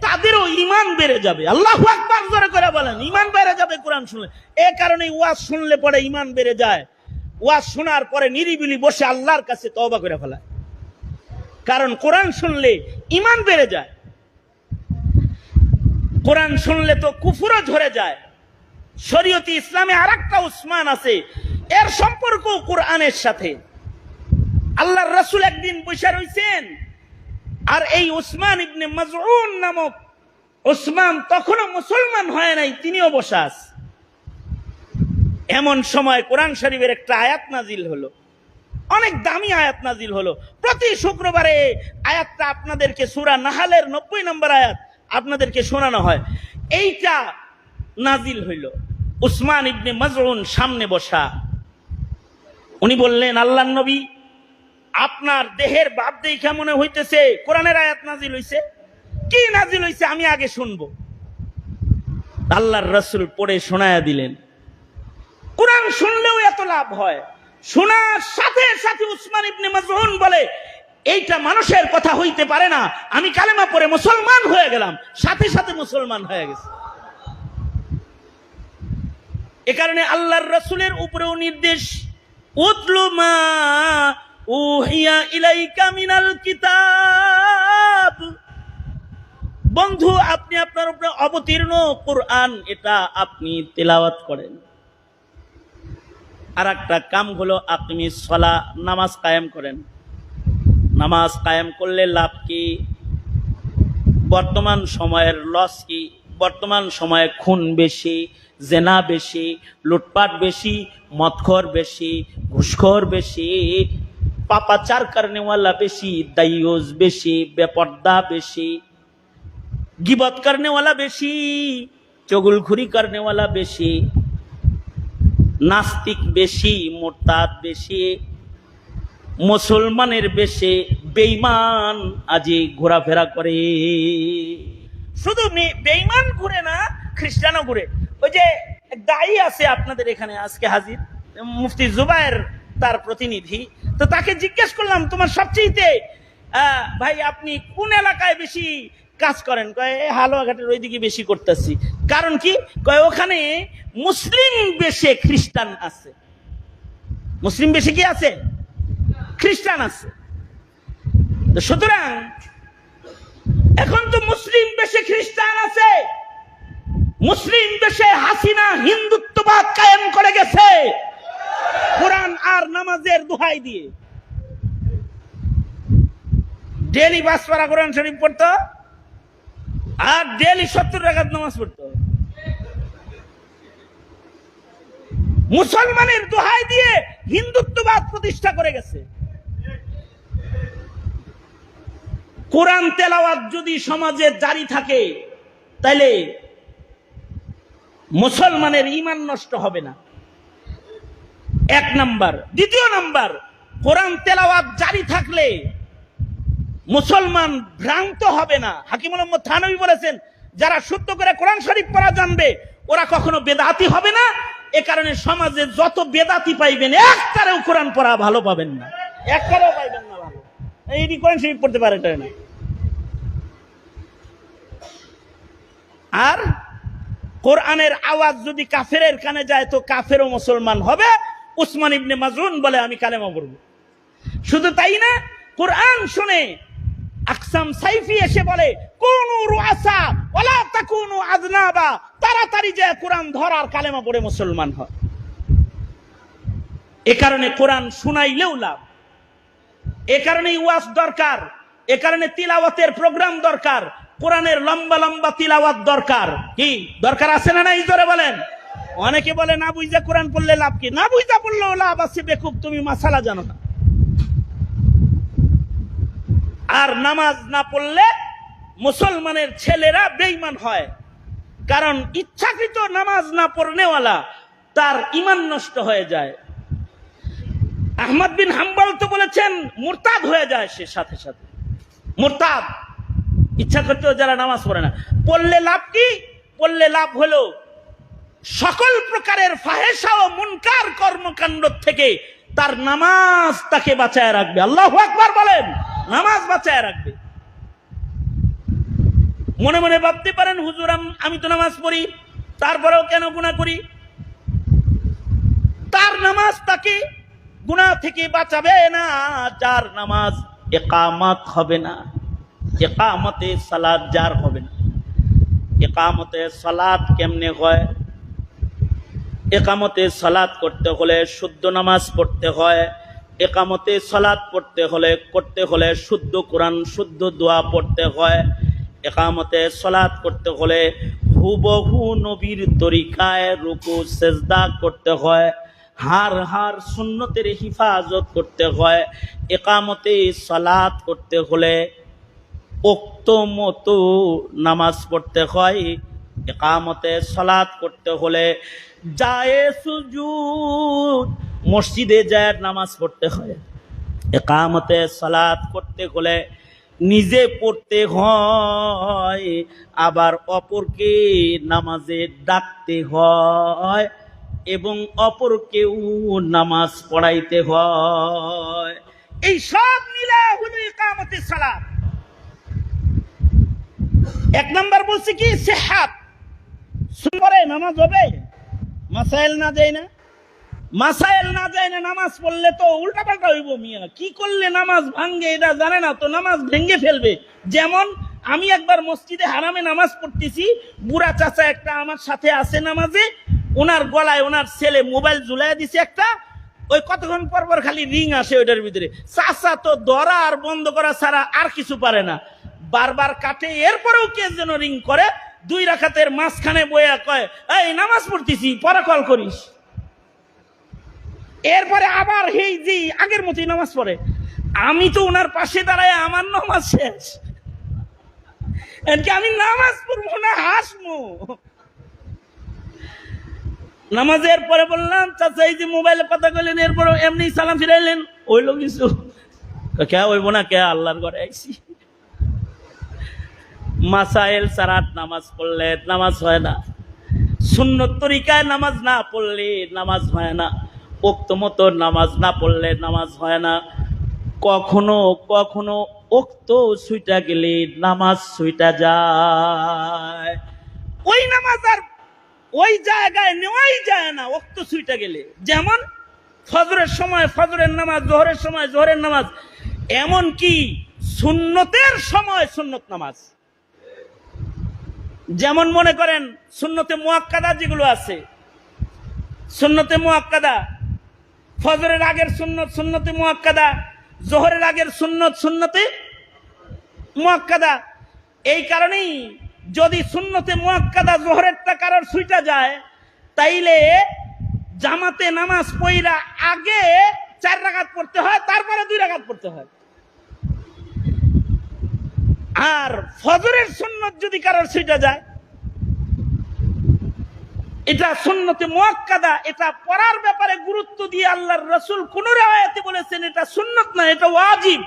তাদেরও ঈমান বেড়ে যাবে। আল্লাহু আকবার জোরে করে বলেন, ঈমান বেড়ে যাবে কোরআন শুনলে। এই কারণে ওয়াজ শুনলে পরে ঈমান বেড়ে যায়। ওয়াজ শোনার পরে নিরিবিলি বসে আল্লাহর কাছে তওবা করে ফেলায়, কারণ কোরআন শুনলে ঈমান বেড়ে যায়। কোরআন শুনলে তো কুফরও ঝরে যায়। শরীয়তে ইসলামে আরেকটা উসমান আছে, এর সম্পর্ক কোরআনের সাথে। আল্লাহর রাসূল একদিন বসে রইছেন, আর এই উসমান ইবনে মাজউন নামক উসমান তখনও মুসলমান হয় নাই, তিনিও বসে আছে। এমন সময় কোরআন শরীফের একটা আয়াত নাজিল হলো, অনেক দামি আয়াত নাজিল হলো। প্রতি শুক্রবারে আয়াতটা আপনাদেরকে সূরা নাহালের 90 নম্বর আয়াত আপনাদেরকে শোনানো হয়। এইটা নাজিল হইল, উসমান ইবনে মাজউন সামনে বসা। উনি বললেন, আল্লাহর নবী, আপনার দেহের ভাব দেখে মনে হইতেছে কোরআনের আয়াত নাজিল হইছে। কি নাজিল হইছে আমি আগে শুনবো। আল্লাহর রাসূল পড়ে শোনায়া দিলেন। কোরআন শুনলেও এত লাভ হয়। শোনার সাথে সাথে উসমান ইবনে মাযউন বলে, এইটা মানুষের কথা হইতে পারে না, আমি কালেমা পড়ে মুসলমান হয়ে গেলাম। সাথে সাথে মুসলমান হয়ে গেছে। এ কারণে আল্লাহর রাসূলের উপরেও নির্দেশ, উতলু মা উহিয়া ইলাইকা মিনাল কিতাব। বন্ধু, আপনি আপনার উপরে অবতীর্ণ কোরআন, এটা আপনি তেলাওয়াত করেন। আর একটা কাম হলো আকিমিস সালাহ, নামাজ কায়েম করেন। নামাজ কায়েম করলে লাভ কি? বর্তমান সময়ের লস কি? বর্তমান সময়ে খুন বেশি, জেনা বেশি, লুটপাট বেশি, মদখোর বেশি, ঘুষখোর বেশি, পাপাচার করনেওয়ালা বেশি, দাইয়ুজ বেশি, বেপর্দা বেশি, গিবত করনেওয়ালা বেশি, চগলখুরি করনেওয়ালা বেশি, নাস্তিক বেশি, মুরতাদ বেশি, মুসলমানের বেশি বেঈমান আজি ঘোরাফেরা করে। শুধু বেঈমান ঘুরে না, খ্রিস্টানও ঘুরে। ওই যে দায়ী আছে আপনাদের এখানে আজকে হাজির, মুফতি জুবায়ের তার প্রতিনিধি, তো তাকে জিজ্ঞেস করলাম, তোমার সবচেয়ে ভাই আপনি কোন এলাকায় বেশি কাজ করেন? কয় হালুয়াঘাটের ওইদিকে বেশি করতেছি। কারণ কি? কয় ওখানে মুসলিম বেশে খ্রিস্টান আছে। মুসলিম বেশে কি আছে? খ্রিস্টান আছে। সুতরাং এখন তো মুসলিম দেশে খ্রিস্টান আছে, মুসলিম দেশে হাসিনা হিন্দুত্ববাদ কায়েম করে গেছে কোরআন আর নামাজের দোহাই দিয়ে। ডেলি 5 পারা কোরআন শরীফ পড়তো আর ডেলি 70 রাকাত নামাজ পড়তো। মুসলমানের দোহাই দিয়ে হিন্দুত্ববাদ প্রতিষ্ঠা করে গেছে। কোরআন তেলাওয়াত যদি সমাজে জারি থাকে তাইলে মুসলমানের ঈমান নষ্ট হবে না, এক নাম্বার। দ্বিতীয় নাম্বার, কোরআন তেলাওয়াত জারি থাকলে মুসলমান ভ্রান্ত হবে না। হাকিম মোহাম্মদ থানভী বলেছেন, যারা শুদ্ধ করে কোরআন শরীফ পড়া জানবে ওরা কখনো বেদাতি হবে না। এ কারণে সমাজে যত বেদাতি পাইবেন একটারেও কোরআন পড়া ভালো পাবেন না, একটারেও পাইবেন না ভালো। এই কোরআন শরীফ পড়তে পারে এটা না। আর কোরআনের আওয়াজ যদি কাফেরের কানে যায় তো কাফেরও মুসলমান হবে। উসমান ইবনে মাযউন বলে, আমি কালেমা পড়ব। শুধু তাই না, কোরআন শুনে আকসাম সাইফি এসে বলে, কুনু রুআসা ওয়ালা তাকুনু আযনাবা, তাড়াতাড়ি যে কোরআন ধর আর কালেমা পড়ে মুসলমান হয়। এ কারণে কোরআন শুনাইলেও লাভ। এ কারণে ওয়াজ দরকার, এ কারণে তিলাওয়াতের প্রোগ্রাম দরকার, কোরআনের লম্বা লম্বা তিলাওয়াত দরকার। কি দরকার আছে না নাই জোরে বলেন। অনেকে বলে না বুঝা কোরআন পড়লে লাভ কি? না বুঝা পড়লেও লাভ আছে, বেকুব তুমি মাসালা জানো না। আর নামাজ না পড়লে মুসলমানের ছেলেরা বেঈমান হয়, কারণ ইচ্ছাকৃত নামাজ না পড়নেওয়ালা তার ঈমান নষ্ট হয়ে যায়। আহমদ বিন হাম্বল তো বলেছেন মুরতাদ হয়ে যায় সে, সাথে সাথে মুরতাদ। ইচ্ছা করতেও যারা নামাজ পড়ে না, পড়লে লাভ কি? পড়লে লাভ হলো সকল প্রকারের ফাহেশা ও মুনকার কর্মকাণ্ড থেকে তার নামাজ তাকে বাঁচায় রাখবে। আল্লাহু আকবার বলেন। নামাজ বাঁচায় রাখবে। মনে মনে ভাবতে পারেন, হুজুর আমি তো নামাজ পড়ি, তারপরেও কেন গুনাহ করি? তার নামাজ তাকে গুনাহ থেকে বাঁচাবে না যার নামাজ ইকামত হবে না, ইকামতে সালাত যার হবে না। ইকামতে সালাত কেমনে হয়? ইকামতে সালাত করতে হলে শুদ্ধ নামাজ পড়তে হয়। ইকামতে সালাত করতে হলে শুদ্ধ কোরআন, শুদ্ধ দোয়া পড়তে হয়। ইকামতে সালাত করতে হলে হুবহু নবীর তরিকায় রুকু সেজদা করতে হয়। হার সুন্নতের হিফাজত করতে হয়। ইকামতে সালাত করতে হলে উক্ত মতো নামাজ পড়তে হয়। ইকামতে সালাত করতে হলে জায়ে সুজুদ মসজিদে যায় নামাজ পড়তে হয়। ইকামতে সালাত করতে হলে নিজে পড়তে হয়, আবার অপরকে নামাজে ডাকতে হয় এবং অপরকেও নামাজ পড়াইতে হয়। এই সব মিলা হলো ইকামতের সালাত। এক নাম্বার বলছে কি সিহাত, শুনলে নামাজ হবে। মাসাইল না যায় না, মাসাইল না যায় না, নামাজ পড়লে তো উল্টা পাল্টা হইব। মিয়া কি করলে নামাজ ভাঙ্গে এটা জানে না তো নামাজ ভেঙ্গে ফেলবে। যেমন আমি একবার মসজিদে হারামে নামাজ পড়তেছি, বুড়া চাচা একটা আমার সাথে আছে নামাজে, ওনার গলায় ওনার ছেলে মোবাইল ঝুলাই দিছে একটা, ওই কতক্ষণ পর পর খালি রিং আসে ওইটার ভিতরে। চাচা তো ধরা আর বন্ধ করা ছাড়া আর কিছু পারে না, বারবার কাটে, এরপরেও কে যেন রিং করে। 2 রাকাতের মাঝখানে বইয়া কয়, এই নামাজ পড়তেছি পরে কল করিস। এরপরে আবার হেই জি আগের মতোই নামাজ পড়ে। আমি তো ওনার পাশে দাঁড়ায় আমার নামাজ শেষ, এমনকি আমি নামাজ পড়বো না হাসবো। নামাজের পরে বললাম, চাচা এই যে মোবাইলে কথা কইলেন, এরপরে এমনি সালাম ফিরাইলেন, ওইলো কিছু কে হইব না, কে আল্লাহর ঘরে আইছি। মাসাইল সারাত নামাজ পড়লে নামাজ হয় না, সুন্নত তরিকায় নামাজ না পড়লে নামাজ হয় না, ওক্ত মতো নামাজ না পড়লে নামাজ হয় না। কখনো কখনো ওক্ত ছুইটা গেলে নামাজ ছুইটা যায়, ওই নামাজ আর ওই জায়গায় নেওয়াই যায় না ওক্ত ছুইটা গেলে। যেমন ফজরের সময় ফজরের নামাজ, জোহরের সময় জোহরের নামাজ, এমন কি সুন্নতের সময় সুন্নত নামাজ। যেমন মনে করেন সুন্নতে মুআক্কাদা যেগুলো আছে, সুন্নতে মুআক্কাদা, ফজরের আগের সুন্নত সুন্নতে মুআক্কাদা, জোহরের আগের সুন্নত সুন্নতে মুআক্কাদা। এই কারণেই যদি সুন্নতে মুআক্কাদা জোহরেরটা কারোর ছুইটা যায়, তাইলে জামাতে নামাজ পড়া আগে 4 রাকাত পড়তে হয়, তারপরে 2 রাকাত পড়তে হয়। আর ফজরের সুন্নত যদি কারোর ছুইটা যায়, এটা সুন্নতে মুআক্কাদা, এটা পড়ার ব্যাপারে গুরুত্ব দিয়ে আল্লাহর রাসূল কোন riwayate বলেছেন এটা সুন্নত না, এটা ওয়াজিব।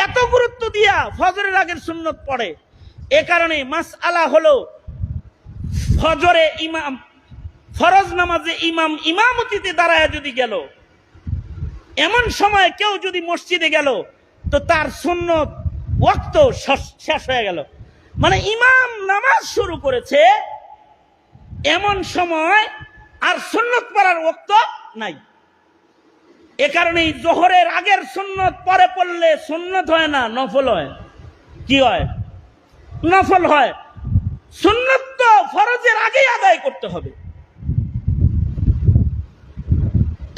এত গুরুত্ব দিয়া ফজরের আগের সুন্নত পড়ে। এ কারণে মাসআলা হলো, ফজরে ইমাম ফরজ নামাজে ইমাম ইমামতিতে দাঁড়ায় যদি গেল, এমন সময় কেউ যদি মসজিদে গেল, তো তার সুন্নত ওয়াক্ত শেষ হয়ে গেল। মানে ইমাম নামাজ শুরু করেছে, এমন সময় আর সুন্নত পড়ার ওয়াক্ত নাই। এ কারণেই জোহরের আগের সুন্নত পরে পড়লে সুন্নত হয় না, নফল হয়। কি হয়? নফল হয়। সুন্নত তো ফরজের আগেই আদায় করতে হবে।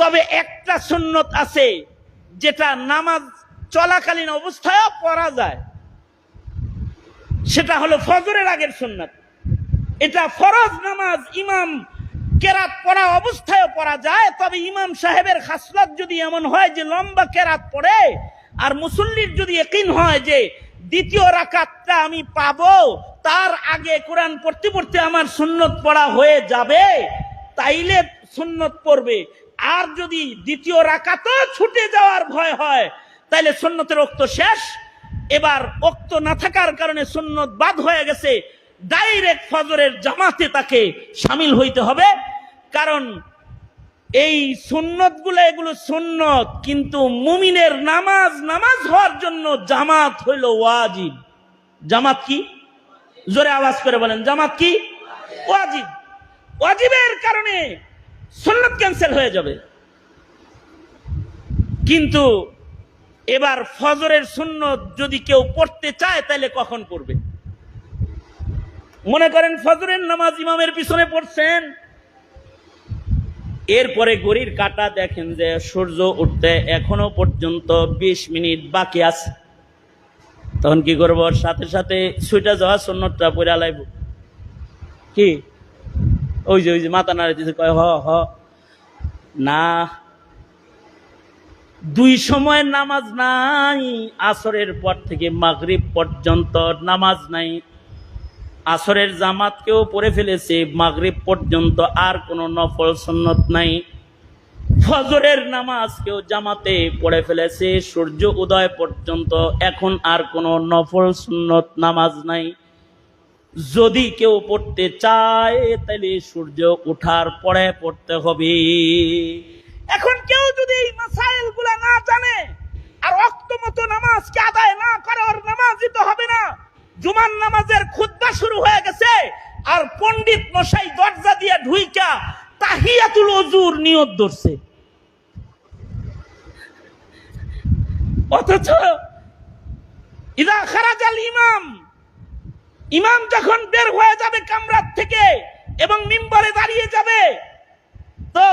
তবে একটা সুন্নত আছে যেটা নামাজ চলাকালীন অবস্থায় পড়া যায়, সেটা হলো ফজরের আগের সুন্নত। এটা ফরজ নামাজ ইমাম কেরাত পড়া অবস্থায় পড়া যায়। তবে ইমাম সাহেবের খাসলত যদি এমন হয় যে লম্বা কেরাত পড়ে, আর মুসল্লির যদি ইয়াকিন হয় যে দ্বিতীয় রাকাতটা আমি পাবো, তার আগে কোরআন পড়তে পড়তে আমার সুন্নত পড়া হয়ে যাবে, তাইলে সুন্নত পড়বে। আর যদি দ্বিতীয় রাকাতও ছুটে যাওয়ার ভয় হয়, তাইলে সুন্নতের ওক্ত শেষ। এবার ওক্ত না থাকার কারণে সুন্নত বাদ হয়ে গেছে, ডাইরেক্ট ফজরের জামাতে তাকে শামিল হইতে হবে। কারণ এই সুন্নতগুলো এগুলো সুন্নত, কিন্তু মুমিনের নামাজ নামাজ হওয়ার জন্য জামাত হইল ওয়াজিব। জামাত কি? জোরে আওয়াজ করে বলেন, জামাত কি? ওয়াজিব। ওয়াজিবের কারণে সুন্নত ক্যান্সেল হয়ে যাবে। কিন্তু এবার ফজরের সুন্নত যদি কেউ পড়তে চায়, তাহলে কখন পড়বে? মনে করেন ফজরের নামাজ ইমামের পিছনে পড়ছেন, এরপরে ঘড়ির কাঁটা দেখেন যে সূর্য উঠতে এখনো পর্যন্ত 20 মিনিট বাকি আছে, তখন কি করবো? সাথে সাথে ছুটে যাওয়া সুন্নতটা পড়ে লাইব। কি ওই যে মাথা নাড়ে দিতে কয় হ না, 2 সময়ের নামাজ নাই। আসরের পর থেকে মাগরিব পর্যন্ত নামাজ নাই। আসরের জামাতকেও পড়ে ফেলেছে, মাগরিব পর্যন্ত আর কোনো নফল সুন্নত নাই। ফজরের নামাজ কেউ জামাতে পড়ে ফেলেছে সূর্য উদয় পর্যন্ত, এখন আর কোনো নফল সুন্নত নামাজ নাই। যদি কেউ পড়তে চায় তাহলে সূর্য ওঠার পরে পড়তে হবে। এখন কেউ যদি এই মাসাইল গুলা না জানে আর ওয়াক্ত মতো নামাজকে আদায় না করে, ওর নামাজই তো হবে না। জুমার নামাজের খুতবা শুরু হয়ে গেছে আর পণ্ডিত মশাই দরজা দিয়ে ঢুইকা তাহিয়াতুল ওযুর নিয়ত ধরছে, অথচ ইদা খারাজাল ইমাম, ইমাম যখন বের হয়ে যাবে কামরাত থেকে এবং মিম্বরে দাঁড়িয়ে যাবে, তো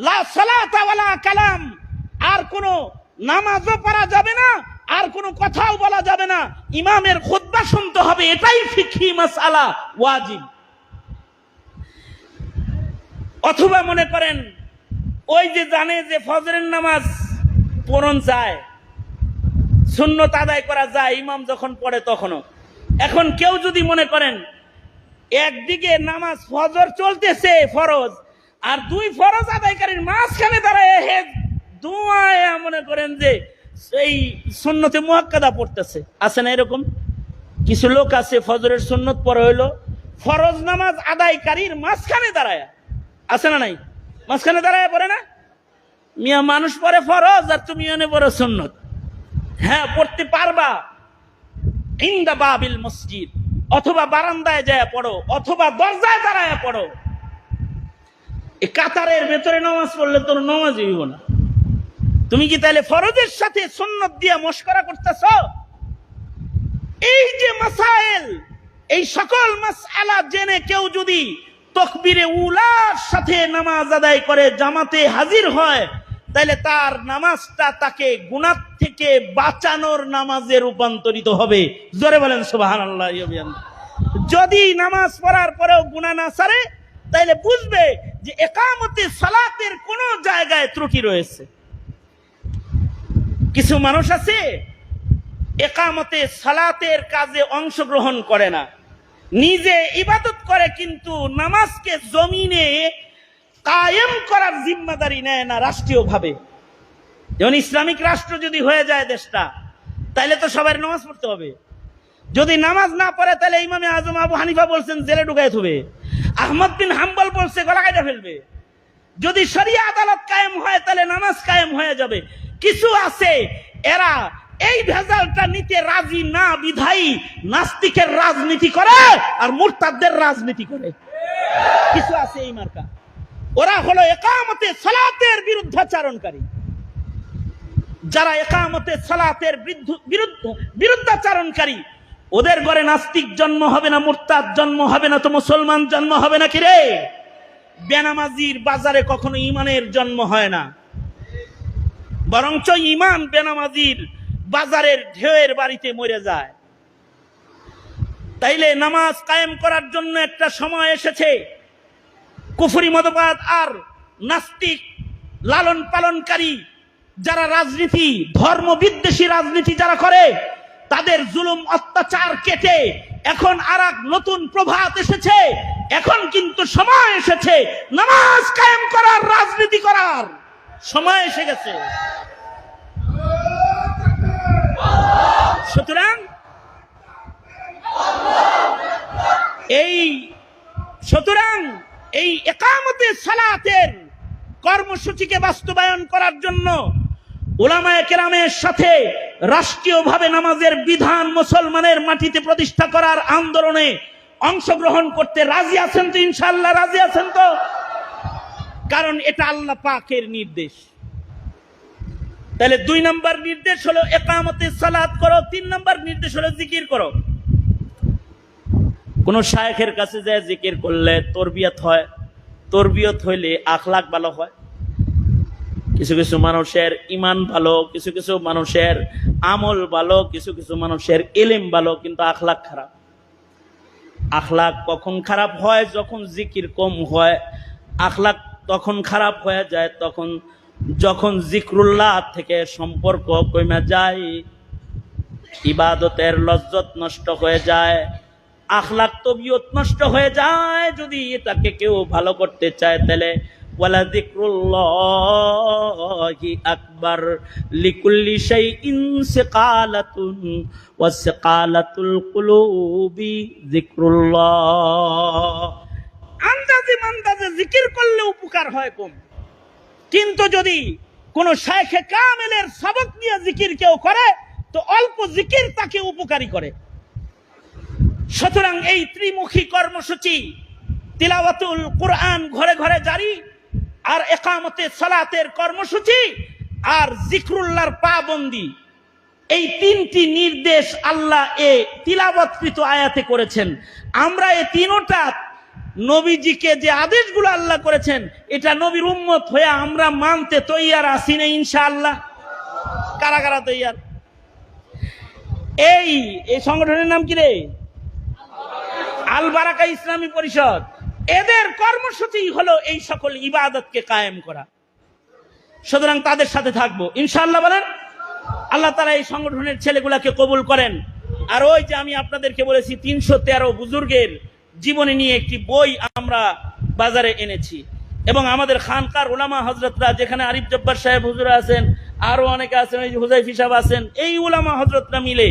লা সালাতা ওয়ালা কালাম, আর কোনো নামাজও পড়া যাবে না, আর কোনো কথাও বলা যাবে না, ইমামের খুতবা শুনতে হবে। এটাই ফিকহি মাসআলা, ওয়াজিব। অথবা মনে করেন ওই যে জানে যে ফজরের নামাজ পড়ন যায়, সুন্নত আদায় করা যায় ইমাম যখন পড়ে তখনও। এখন কেউ যদি মনে করেন একদিকে নামাজ ফজর চলতেছে ফরজ, আর দুই ফরজ আদায়কারীর মাঝখানে দাঁড়ায় হে দুয়ায় মনে করেন যে এই সুন্নতে মুআক্কাদা পড়তেছে, আছে না এরকম কিছু লোক আছে? ফজরের সুন্নত পড়া হইলো ফরজ নামাজ আদায়কারীর মাঝখানে দাঁড়ায়, আছে না নাই? মাঝখানে দাঁড়ায় পড়ে না? মিয়া মানুষ পড়ে ফরজ আর তুমি এনে পড়ো সুন্নত। হ্যাঁ, পড়তে পারবা ইনদা বাবিল মসজিদ, অথবা বারান্দায় যায় পড়ো, অথবা দরজায় দাঁড়ায় পড়ো। এই কাতারের ভেতরে নামাজ পড়লে তোর নামাজ হইব না। তুমি কি তাহলে ফরজের সাথে সুন্নত দিয়ে মশকরা করতেছ? এই যে মাসাইল, এই সকল মাসআলা জেনে কেউ যদি তাকবীরে উলার সাথে নামাজ আদায় করে জামাতে হাজির হয়, তাহলে তার নামাজটা তাকে গুনাহ থেকে বাঁচানোর নামাজে রূপান্তরিত হবে। জোরে বলেন সুবহানাল্লাহ। যদি নামাজ পড়ার পরেও গুনাহ না ছাড়ে, তাহলে বুঝবে যে ইকামতে সালাতের কোন জায়গায় ত্রুটি রয়েছে। কিছু মানুষ আছে ইকামতে সালাতের কাজে অংশগ্রহণ করে না, নিজে ইবাদত করে কিন্তু নামাজকে জমিনে কায়েম করার জিম্মাদারি নেয় না রাষ্ট্রীয়ভাবে। যেমন ইসলামিক রাষ্ট্র যদি হয়ে যায় দেশটা, তাহলে তো সবার নামাজ পড়তে হবে। যদি নামাজ না পড়ে তাহলে ইমামে আজম আবু হানিফা বলছেন জেলে ঢুকায় থবে, আহমদ বিন হাম্বল বলছে গলা কাটা ফেলবে। যদি শরিয়া আদালত কায়েম হয় তাহলে নামাজ কায়েম হয়ে যাবে। কিছু আছে এরা এই ভেজালটা নিতে রাজি না বিধায়ী নাস্তিকের রাজনীতি করে আর মুরতাদদের রাজনীতি করে। কিছু আছে এই মার্কা, ওরা হলো ইকামতে সালাতের বিরুদ্ধাচারণকারী। যারা ইকামতে সালাতের বিরুদ্ধাচারণকারী, ওদের ঘরে নাস্তিক জন্ম হবে না, মুরতাদ জন্ম হবে না, তো মুসলমান জন্ম হবে নাকি রে? বেনামাজির বাজারে কখনো ইমানের জন্ম হয় না, বরঞ্চ ইমান বেনামাজির বাজারের ঢেউয়ের বাড়িতে মরে যায়। তাইলে নামাজ কায়েম করার জন্য একটা সময় এসেছে। কুফরি মতবাদ আর নাস্তিক লালন পালনকারী যারা রাজনীতি, ধর্ম বিদ্বেষী রাজনীতি যারা করে, তাদের জুলুম অত্যাচার কেটে এখন আর এক নতুন প্রভাত এসেছে। এখন কিন্তু সময় এসেছে নামাজ কায়েম করার, রাজনীতি করার সময় এসে গেছে। সুতরাং এই ইকামতে সালাতের কর্মসূচিকে বাস্তবায়ন করার জন্য উলামায়ে কেরামের সাথে রাষ্ট্রীয়ভাবে নামাজের বিধান মুসলমানের মাটিতে প্রতিষ্ঠা করার আন্দোলনে অংশগ্রহণ করতে রাজি আছেন তো? ইনশাআল্লাহ রাজি আছেন তো? কারণ এটা আল্লাহ পাকের নির্দেশ। তাহলে 2 নম্বর নির্দেশ হলো ইকামতে সালাত করো, 3 নম্বর নির্দেশ হলো জিকির করো। কোন শায়েখের কাছে যায় জিকির করলে তরবিয়ত হয়, তরবিয়ত হইলে আখলাক ভালো হয়। কিছু কিছু মানুষের ইমান ভালো, কিছু কিছু মানুষের আমল ভালো, কিছু কিছু মানুষের ইলম ভালো, কিন্তু আখলাক খারাপ। আখলাক কখন খারাপ হয়? যখন জিকির কম হয়। আখলাক তখন খারাপ হয়ে যায় যখন জিক্রুল্লাহ থেকে সম্পর্ক কমে যায়, ইবাদতের লজ্জত নষ্ট হয়ে যায়, আখলাক তবিয়ত নষ্ট হয়ে যায়। যদি এটাকে কেউ ভালো করতে চায় তাহলে ওয়ালা যিকরুল্লাহি আকবার লিকুল্লি শাইইন সিকালাতুন ওয়াসিকালাতুল কুলুবি যিকরুল্লাহ। আন্দাজে মান্দাজে জিকির করলে উপকার হয় কম, কিন্তু যদি কোন শাইখে কামেলের সবক নিয়ে জিকির কেউ করে তো অল্প জিকির তাকে উপকারী করে। সুতরাং এই ত্রিমুখী কর্মসূচি তিলাওয়াতুল কুরআন ঘরে ঘরে জারি, আর ইকামতে সালাতের কর্মসূচি, আর জিকরুল্লাহর পাবন্দি, এই তিনটি নির্দেশ আল্লাহ এ তিলাওয়াতকৃত আয়াতে করেছেন। আমরা এই তিনটা নবীজিকে যে আদেশগুলো আল্লাহ করেছেন এটা নবীর উম্মত হয়ে আমরা মানতে তৈয়ার আছি না ইনশাআল্লাহ? কারা কারা তৈয়ার? এই সংগঠনের নাম কি রে? আল বারাকা ইসলামী পরিষদ। এদের কর্মসূচি হলো এই সকল ইবাদতকে কায়েম করা। সুতরাং তাদের সাথে থাকবো ইনশাআল্লাহ। বলেন আল্লাহ তাআলা এই সংগঠনের ছেলেগুলাকে কবুল করেন। আর ওই যে আমি আপনাদেরকে বলেছি 313 বুজুর্গের জীবনী নিয়ে একটি বই আমরা বাজারে এনেছি, এবং আমাদের খানকার উলামা হযরতরা, যেখানে আরিফ জব্বার সাহেব হুজুর আছেন, আরো অনেকে আছেন, ওই যে হুজাইফি সাহেব আছেন, এই উলামা হযরতরা মিলে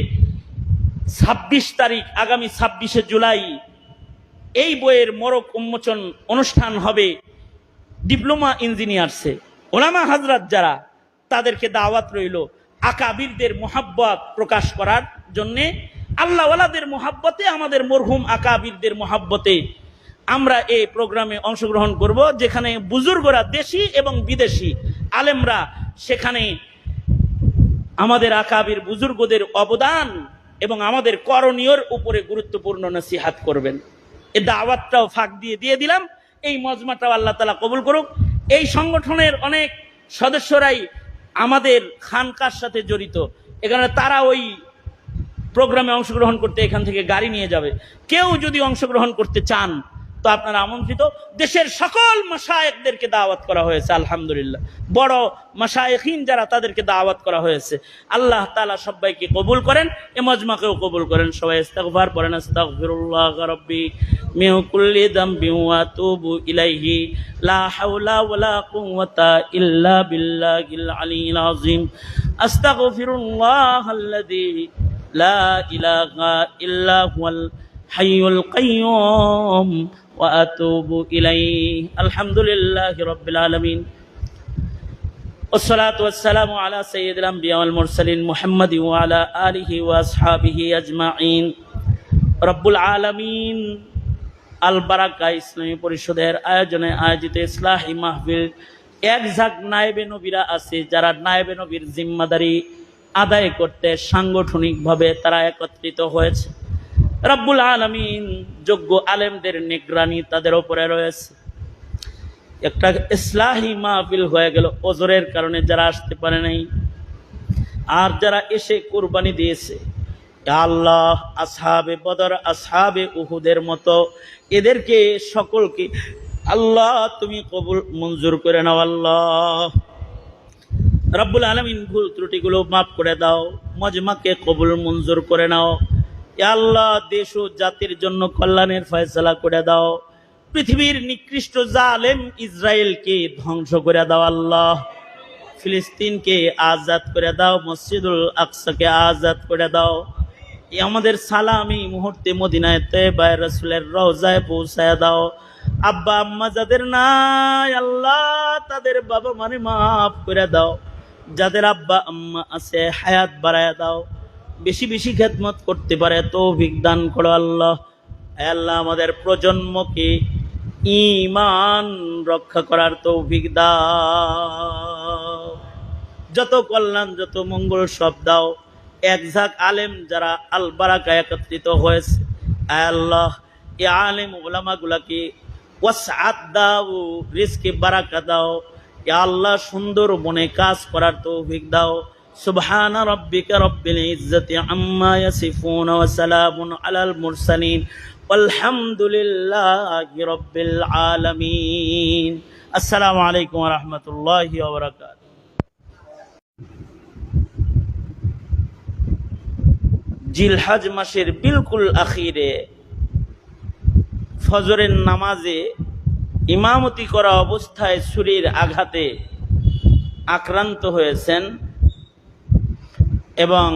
26 তারিখ আগামী 26শে জুলাই এই বইয়ের মোড়ক উন্মোচন অনুষ্ঠান হবে। ডিপ্লোমা ইঞ্জিনিয়ার্সে উলামা হযরত যারা, তাদেরকে দাওয়াত রইল আকাবিরদের মুহাব্বত প্রকাশ করার জন্য। আল্লাহ ওয়ালাদের মুহাব্বতে, আমাদের মরহুম আকাবিরদের মুহাব্বতে আমরা এই প্রোগ্রামে অংশগ্রহণ করব, যেখানে বুজুর্গরা দেশি এবং বিদেশি আলেমরা সেখানে আমাদের আকাবির বুজুর্গদের অবদান এবং আমাদের করণীয়র উপরে গুরুত্বপূর্ণ নসিহাত করবেন। এই দাওয়াতটাও ফাঁক দিয়ে দিলাম। এই মজমাটাও আল্লাহ তাআলা কবুল করুক। এই সংগঠনের অনেক সদস্যরাই আমাদের খানকার সাথে জড়িত, এখানে তারা ওই প্রোগ্রামে অংশগ্রহণ করতে এখান থেকে গাড়ি নিয়ে যাবে। কেউ যদি অংশগ্রহণ করতে চান তো আপনারা আমন্ত্রিত। দেশের সকল মাশায়েখদেরকে দাওয়াত করা হয়েছে, আলহামদুলিল্লাহ। বড় মাশায়েখিন যারা, তাদেরকে দাওয়াত করা হয়েছে। আল্লাহ তাআলা সবাইকে কবুল করেন, এ মজমাকেও কবুল করেন। সবাই ইস্তিগফার পড়েন। আস্তাগফিরুল্লাহ রাব্বি মিন কুল্লি যামবি ওয়া আতুবু ইলাইহি লা হাওলা ওয়ালা কুওয়াতা ইল্লা বিল্লাহিল আলিয়্যিল আযীম। আস্তাগফিরুল্লাহাল্লাযী লা ইলাহা ইল্লা হুয়াল হাইয়ুল কাইয়্যুম ওয়া আতুবু ইলাইহি। আলহামদুলিল্লাহি রাব্বিল আলামিন। والصلاة والسلام على سيد الأنبياء والمرسلين محمد وعلى آله وأصحابه أجمعين। رب العالمين আল বারাকা ইসলামী পরিষদের আয়োজনে আয়োজিত ইসলাহি মাহফিল, এক ঝাঁক নায়েবে নবীরা আছে যারা নায়েবে নবীর জিম্মাদারি আদায় করতে সাংগঠনিকভাবে তারা একত্রিত হয়েছে। রব্বুল আলামিন যোগ্য আলেমদের নিগরানি তাদের উপরে রয়েছে। একটা ইসলাহি মাহফিল হয়ে গেল ওজরের কারণে যারা আসতে পারে নাই, আর যারা এসে কুরবানি দিয়েছে, আল্লাহ আসহাবে বদর, আসহাবে উহুদের মতো এদেরকে সকলকে আল্লাহ তুমি কবুল মঞ্জুর করে নাও। আল্লাহ রব্বুল আলামিন ভুল ত্রুটিগুলো মাফ করে দাও, মজমাকে কবুল মঞ্জুর করে নাও। আল্লাহ দেশ ও জাতির জন্য কল্যাণের ফয়সালা করে দাও। পৃথিবীর নিকৃষ্ট জালেম ইসরায়েলকে ধ্বংস করে দাও। আল্লাহ ফিলিস্তিনকে আজাদ করে দাও, মসজিদুল আকসাকে আজাদ করে দাও। আমাদের সালাম এই মুহূর্তে মদিনায় তয়্যবায় রাসূলের রওজায় পৌঁছায় দাও। আব্বা আম্মা যাদের নাই আল্লাহ তাদের বাবা মানে মাফ করে দাও। যাদের আব্বা আম্মা আছে হায়াত বাড়ায় দাও, বেশি বেশি খেদমত করতে পারে তৌফিক দান করো। আল্লাহ আল্লাহ আমাদের প্রজন্মকে ঈমান রক্ষা করার তৌফিক দাও। যত কল্যাণ যত মঙ্গল সব দাও। এক ঝাঁক আলেম যারা আল বারাকা একত্রিত হয়েছে, আল্লাহ এই আলেম উলামা গুলাকে ওয়াসআত দাও, রিজকে বারাকা দাও। ইয়া আল্লাহ সুন্দর মনে কাজ করার তৌফিক দাও। সুবহান রাব্বিকা রাব্বিল ইজ্জাতি আম্মা ইয়াসিফুন ওয়া সালামুন আলাল মুরসালিন আলহামদুলিল্লাহি রাব্বিল আলামিন। আসসালামু আলাইকুম ওয়া রাহমাতুল্লাহি ওয়া বারাকাতুহু। জিলহজ মাসের বিলকুল আখিরে ফজরের নামাজে ইমামতি করা অবস্থায় ছুরির আঘাতে আক্রান্ত হয়েছেন এবং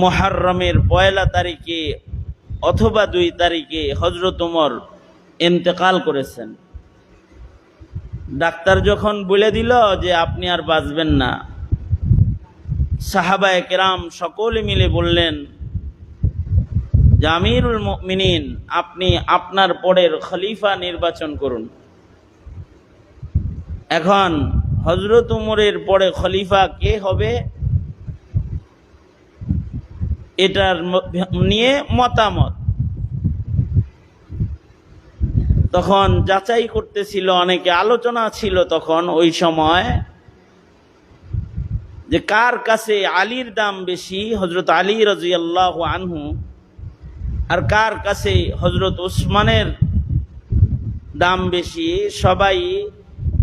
মুহররমের 1 তারিখে অথবা 2 তারিখে হযরত ওমর ইন্তেকাল করেছেন। ডাক্তার যখন বলে দিল যে আপনি আর বাঁচবেন না, সাহাবায়ে কেরাম সকলে মিলে বললেন যে আমিরুল মুমিনিন, আপনি আপনার পরের খলিফা নির্বাচন করুন। এখন হযরত ওমরের পরে খলিফা কে হবে এটার নিয়ে মতামত তখন যাচাই করতেছিল, অনেকে আলোচনা ছিল তখন ওই সময় যে কার কাছে আলীর দাম বেশি, হযরত আলী রাদিয়াল্লাহু আনহু, আর কার কাছে হযরত ওসমানের দাম বেশি। সবাই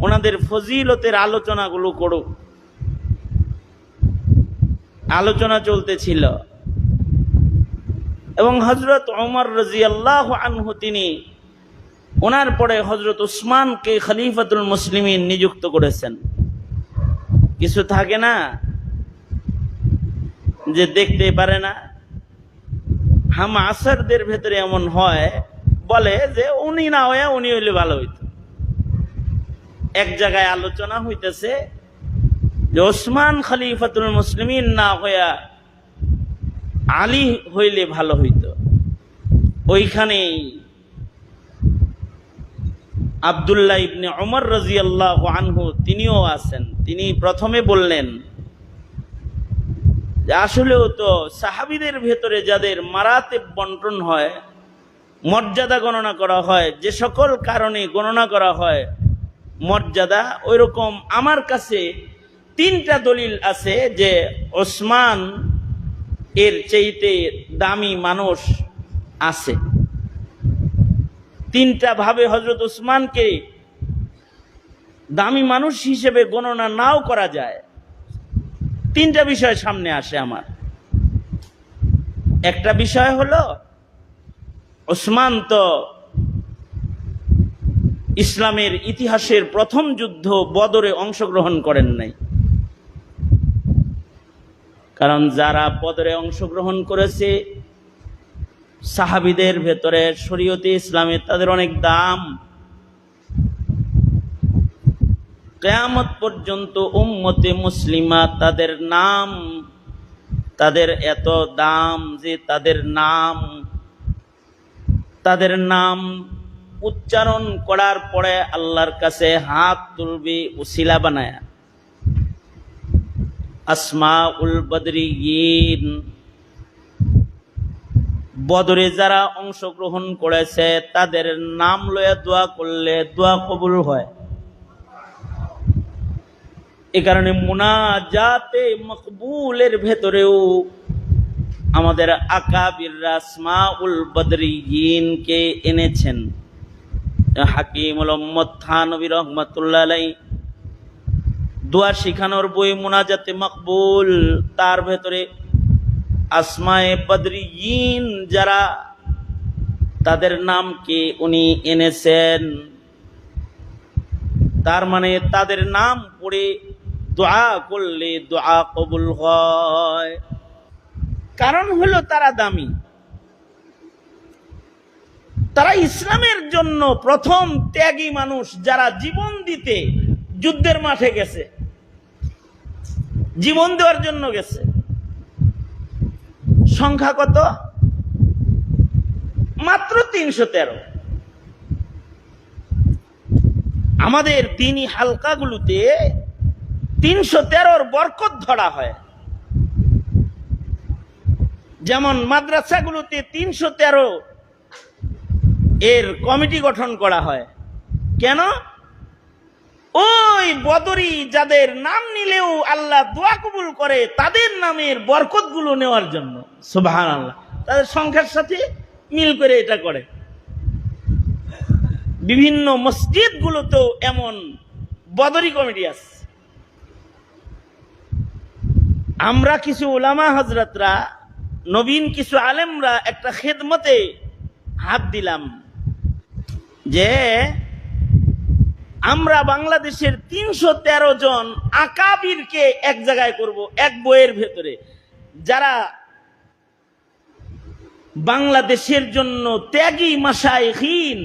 ওনাদের ফজিলতের আলোচনাগুলো করুক, আলোচনা চলতেছিল। এবং হযরত ওমর রাদিয়াল্লাহু আনহু তিনি ওনার পরে হযরত ওসমানকে খলিফাতুল মুসলিমিন নিযুক্ত করেছেন। কিছু থাকে না যে দেখতে পারে না, হাম আসরদের ভেতরে এমন হয়, বলে যে উনি না হয়ে উনি হইলে ভালো হইতো। এক জায়গায় আলোচনা হইতেছে যে ওসমান খলিফাতুল মুসলিমিন না হইয়া আলী হইলে ভালো হইতো। ওইখানেই আব্দুল্লাহ ইবনে ওমর রাদিয়াল্লাহু আনহু তিনিও আছেন। তিনি প্রথমে বললেন যে আসলেও তো সাহাবীদের ভেতরে যাদের মারাতেব বন্টন হয়, মর্যাদা গণনা করা হয়, যে সকল কারণে গণনা করা হয় মর্যাদা, ওই রকম আমার কাছে 3টা দলিল আছে যে ওসমান এর চাইতে দামি মানুষ আছে। 3টা ভাবে হযরত ওসমানকে দামি মানুষ হিসেবে গণনা নাও করা যায়। 3টা বিষয় সামনে আসে আমার। একটা বিষয় হলো ওসমান তো ইসলামের ইতিহাসের প্রথম যুদ্ধ বদরে অংশগ্রহণ করেন নাই, কারণ যারা বদরে অংশগ্রহণ করেছে সাহাবীদের ভেতরে শরীয়তে ইসলামে তাদের অনেক দাম। কিয়ামত পর্যন্ত উম্মতে মুসলিমা তাদের নাম, তাদের এত দাম যে তাদের নাম উচ্চারণ করার পরে আল্লাহর কাছে হাত তুলবে উসিলা বানায়া। আসমাউল বদরিয়িন, বদরে যারা অংশগ্রহণ করেছে তাদের নাম লয়ে দোয়া করলে দোয়া কবুল হয়। এই কারণে মুনাজাতে মকবুলের ভেতরেও আমাদের আকাবির আসমাউল বদরিয়িনকে এনেছেন। হাকিমুল উম্মত থানবী রাহমাতুল্লাহ আলাইহি দোয়া শিখানোর বই মুনাজাতে মকবুল, তার ভেতরে আসমায়ে বদরিয়িন যারা তাদের নামকে উনি এনেছেন। তার মানে তাদের নাম পড়ে দোয়া করলে দোয়া কবুল হয়। কারণ হলো তারা দামি, তারা ইসলামের জন্য প্রথম ত্যাগী মানুষ, যারা জীবন দিতে যুদ্ধের মাঠে গেছে, জীবন দেওয়ার জন্য গেছে। সংখ্যা কত? মাত্র 313। আমাদের দ্বীনি হালকাগুলোতে 313 বরকত ধরা হয়। যেমন মাদ্রাসাগুলোতে 313 এর কমিটি গঠন করা হয়। কেন? ওই বদরি যাদের নাম নিলেও আল্লাহ দোয়া কবুল করে তাদের নামের বরকতগুলো নেওয়ার জন্য। সুবহানাল্লাহ, তাদের সংখ্যার সাথে মিল করে এটা করে। বিভিন্ন মসজিদগুলোতেও এমন বদরি কমিটি আছে। আমরা কিছু উলামা হযরতরা, নবীন কিছু আলেমরা একটা খেদমতে হাত দিলাম। যে আমরা বাংলাদেশের ৩১৩ জন আকাবিরকে এক জায়গায় করব এক বইয়ের ভেতরে, যারা বাংলাদেশের জন্য ত্যাগী মাশায়েখিন,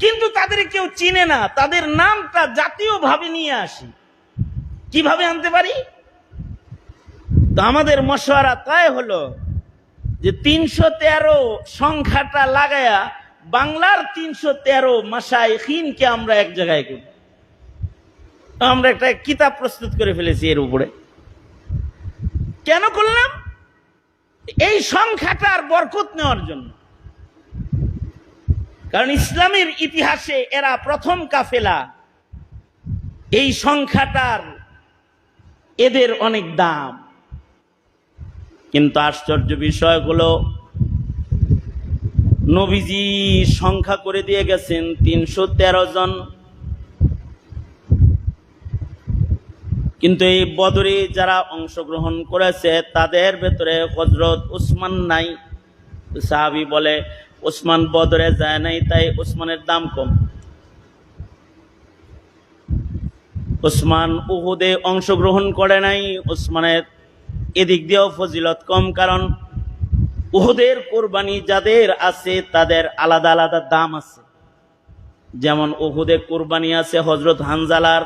কিন্তু তাদের কেউ চিনে না। তাদের নামটা জাতীয়ভাবে নিয়ে আসি, কিভাবে আনতে পারি? তো আমাদের মশওয়ারা তাই হলো যে ৩১৩ সংখ্যাটা লাগায়া বাংলার ৩১৩ মাশায়েখিনকে আমরা এক জায়গায় করি। আমরা একটা কিতাব প্রস্তুত করে ফেলেছি এর উপরে। কেন করলাম? এই সংখ্যাটার বরকত নেওয়ার জন্য। কারণ ইসলামের ইতিহাসে এরা প্রথম কাফেলা, এই সংখ্যাটার এদের অনেক দাম। কিন্তু আশ্চর্য বিষয় হলো, নবীজি সংখ্যা করে দিয়ে গেছেন ৩১৩ জন, কিন্তু এই বদরে যারা অংশগ্রহণ করেছে তাদের ভেতরে হযরত উসমান নাই। সাহাবী বলে উসমান বদরে যায় নাই, তাই উসমানের দাম কম। উসমান উহুদে অংশগ্রহণ করে নাই, উসমানের এদিক দিয়েও ফজিলত কম। কারণ উহুদের কোরবানি যাদের আছে তাদের আলাদা আলাদা দাম আছে। যেমন উহুদে কোরবানি আছে হযরত হানজালার,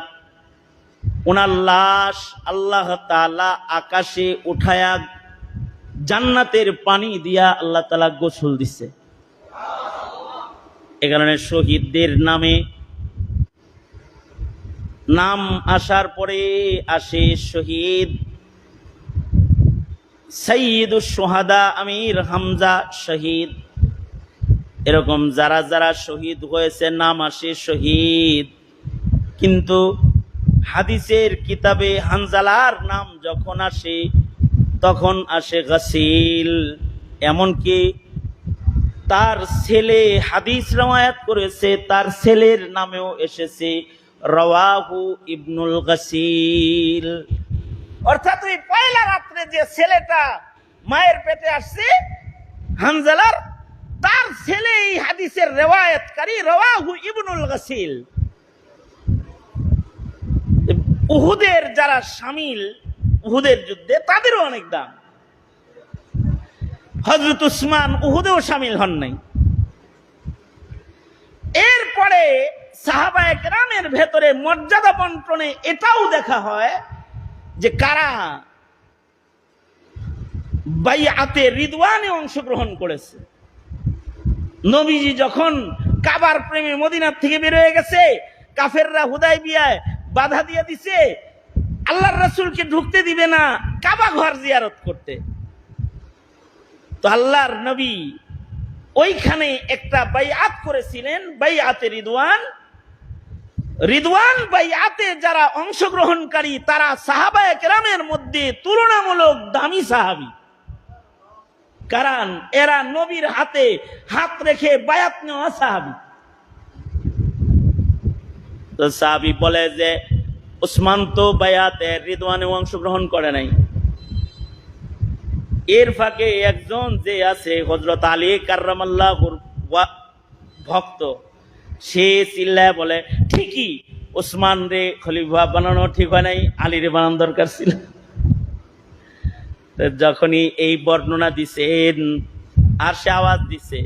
ওনার লাশ আল্লাহ তাআলা আকাশে উঠায়া জান্নাতের পানি দিয়া আল্লাহ তাআলা গোসল দিছে। এ কারণে শহীদদের নামে নাম আসার পরে আসে শহীদ সাইয়্যিদুশ শুহাদা আমির হামজা শহীদ। এরকম যারা যারা শহীদ হয়েছে নাম আসে শহীদ। কিন্তু হাদিসের কিতাবে হানজালার নাম যখন আসে তখন আসে গাসিল। এমনকি তার ছেলে হাদিস রওয়ায়াত করেছে, তার ছেলের নামেও এসেছে রাওয়াহু ইবনুল গাসিল। অর্থাৎ ওই পয়লা রাত্রে যে ছেলেটা মায়ের পেটে আসছে হানজালার, তার ছেলে এই হাদিসের রিওয়ায়াতকারী রাওয়াহু ইবনুল গাসিল। উহুদের যারা শামিল উহুদের যুদ্ধে তাদেরও অনেক দাম। হযরত উসমান উহুদেও শামিল হন নাই। এরপরে সাহাবায়ে কেরামের ভেতরে মর্যাদা বন্টনে এটাও দেখা হয় যে কারা বাইআতে রিদওয়ানে অংশগ্রহণ করেছে। নবীজি যখন কাবার প্রেমে মদিনার থেকে বের হয়ে গেছে, কাফেররা হুদায়বিয়ায় বাধা দিয়ে দিছে, আল্লাহর রাসূলকে ঢুকতে দিবে না কাবা ঘর জিয়ারত করতে। তো আল্লাহর নবী ওইখানে একটা বাইআত করেছিলেন, বাইআতে রিদওয়ান। রিদওয়ান বাইআতে যারা অংশগ্রহণকারী তারা সাহাবায়ে কেরামের মধ্যে তুলনামূলক দামি সাহাবী। কারণ এরা নবীর হাতে হাত রেখে বায়াত নেওয়া সাহাবী। তো সাহাবী বলে যে উসমান তো বায়াতে রিদওয়ানে অংশগ্রহণ করে নাই। এর ফাঁকে একজন যে আছে হযরত আলী কাররামাল্লাহুর ভক্ত, সে চিল্লায় বলে ঠিকই উসমান রে খলিফা বানানো ঠিক হয় নাই, আলী রে বানানো দরকার ছিল। যখনই এই বর্ণনা দিছেন আর সে আওয়াজ দিছে,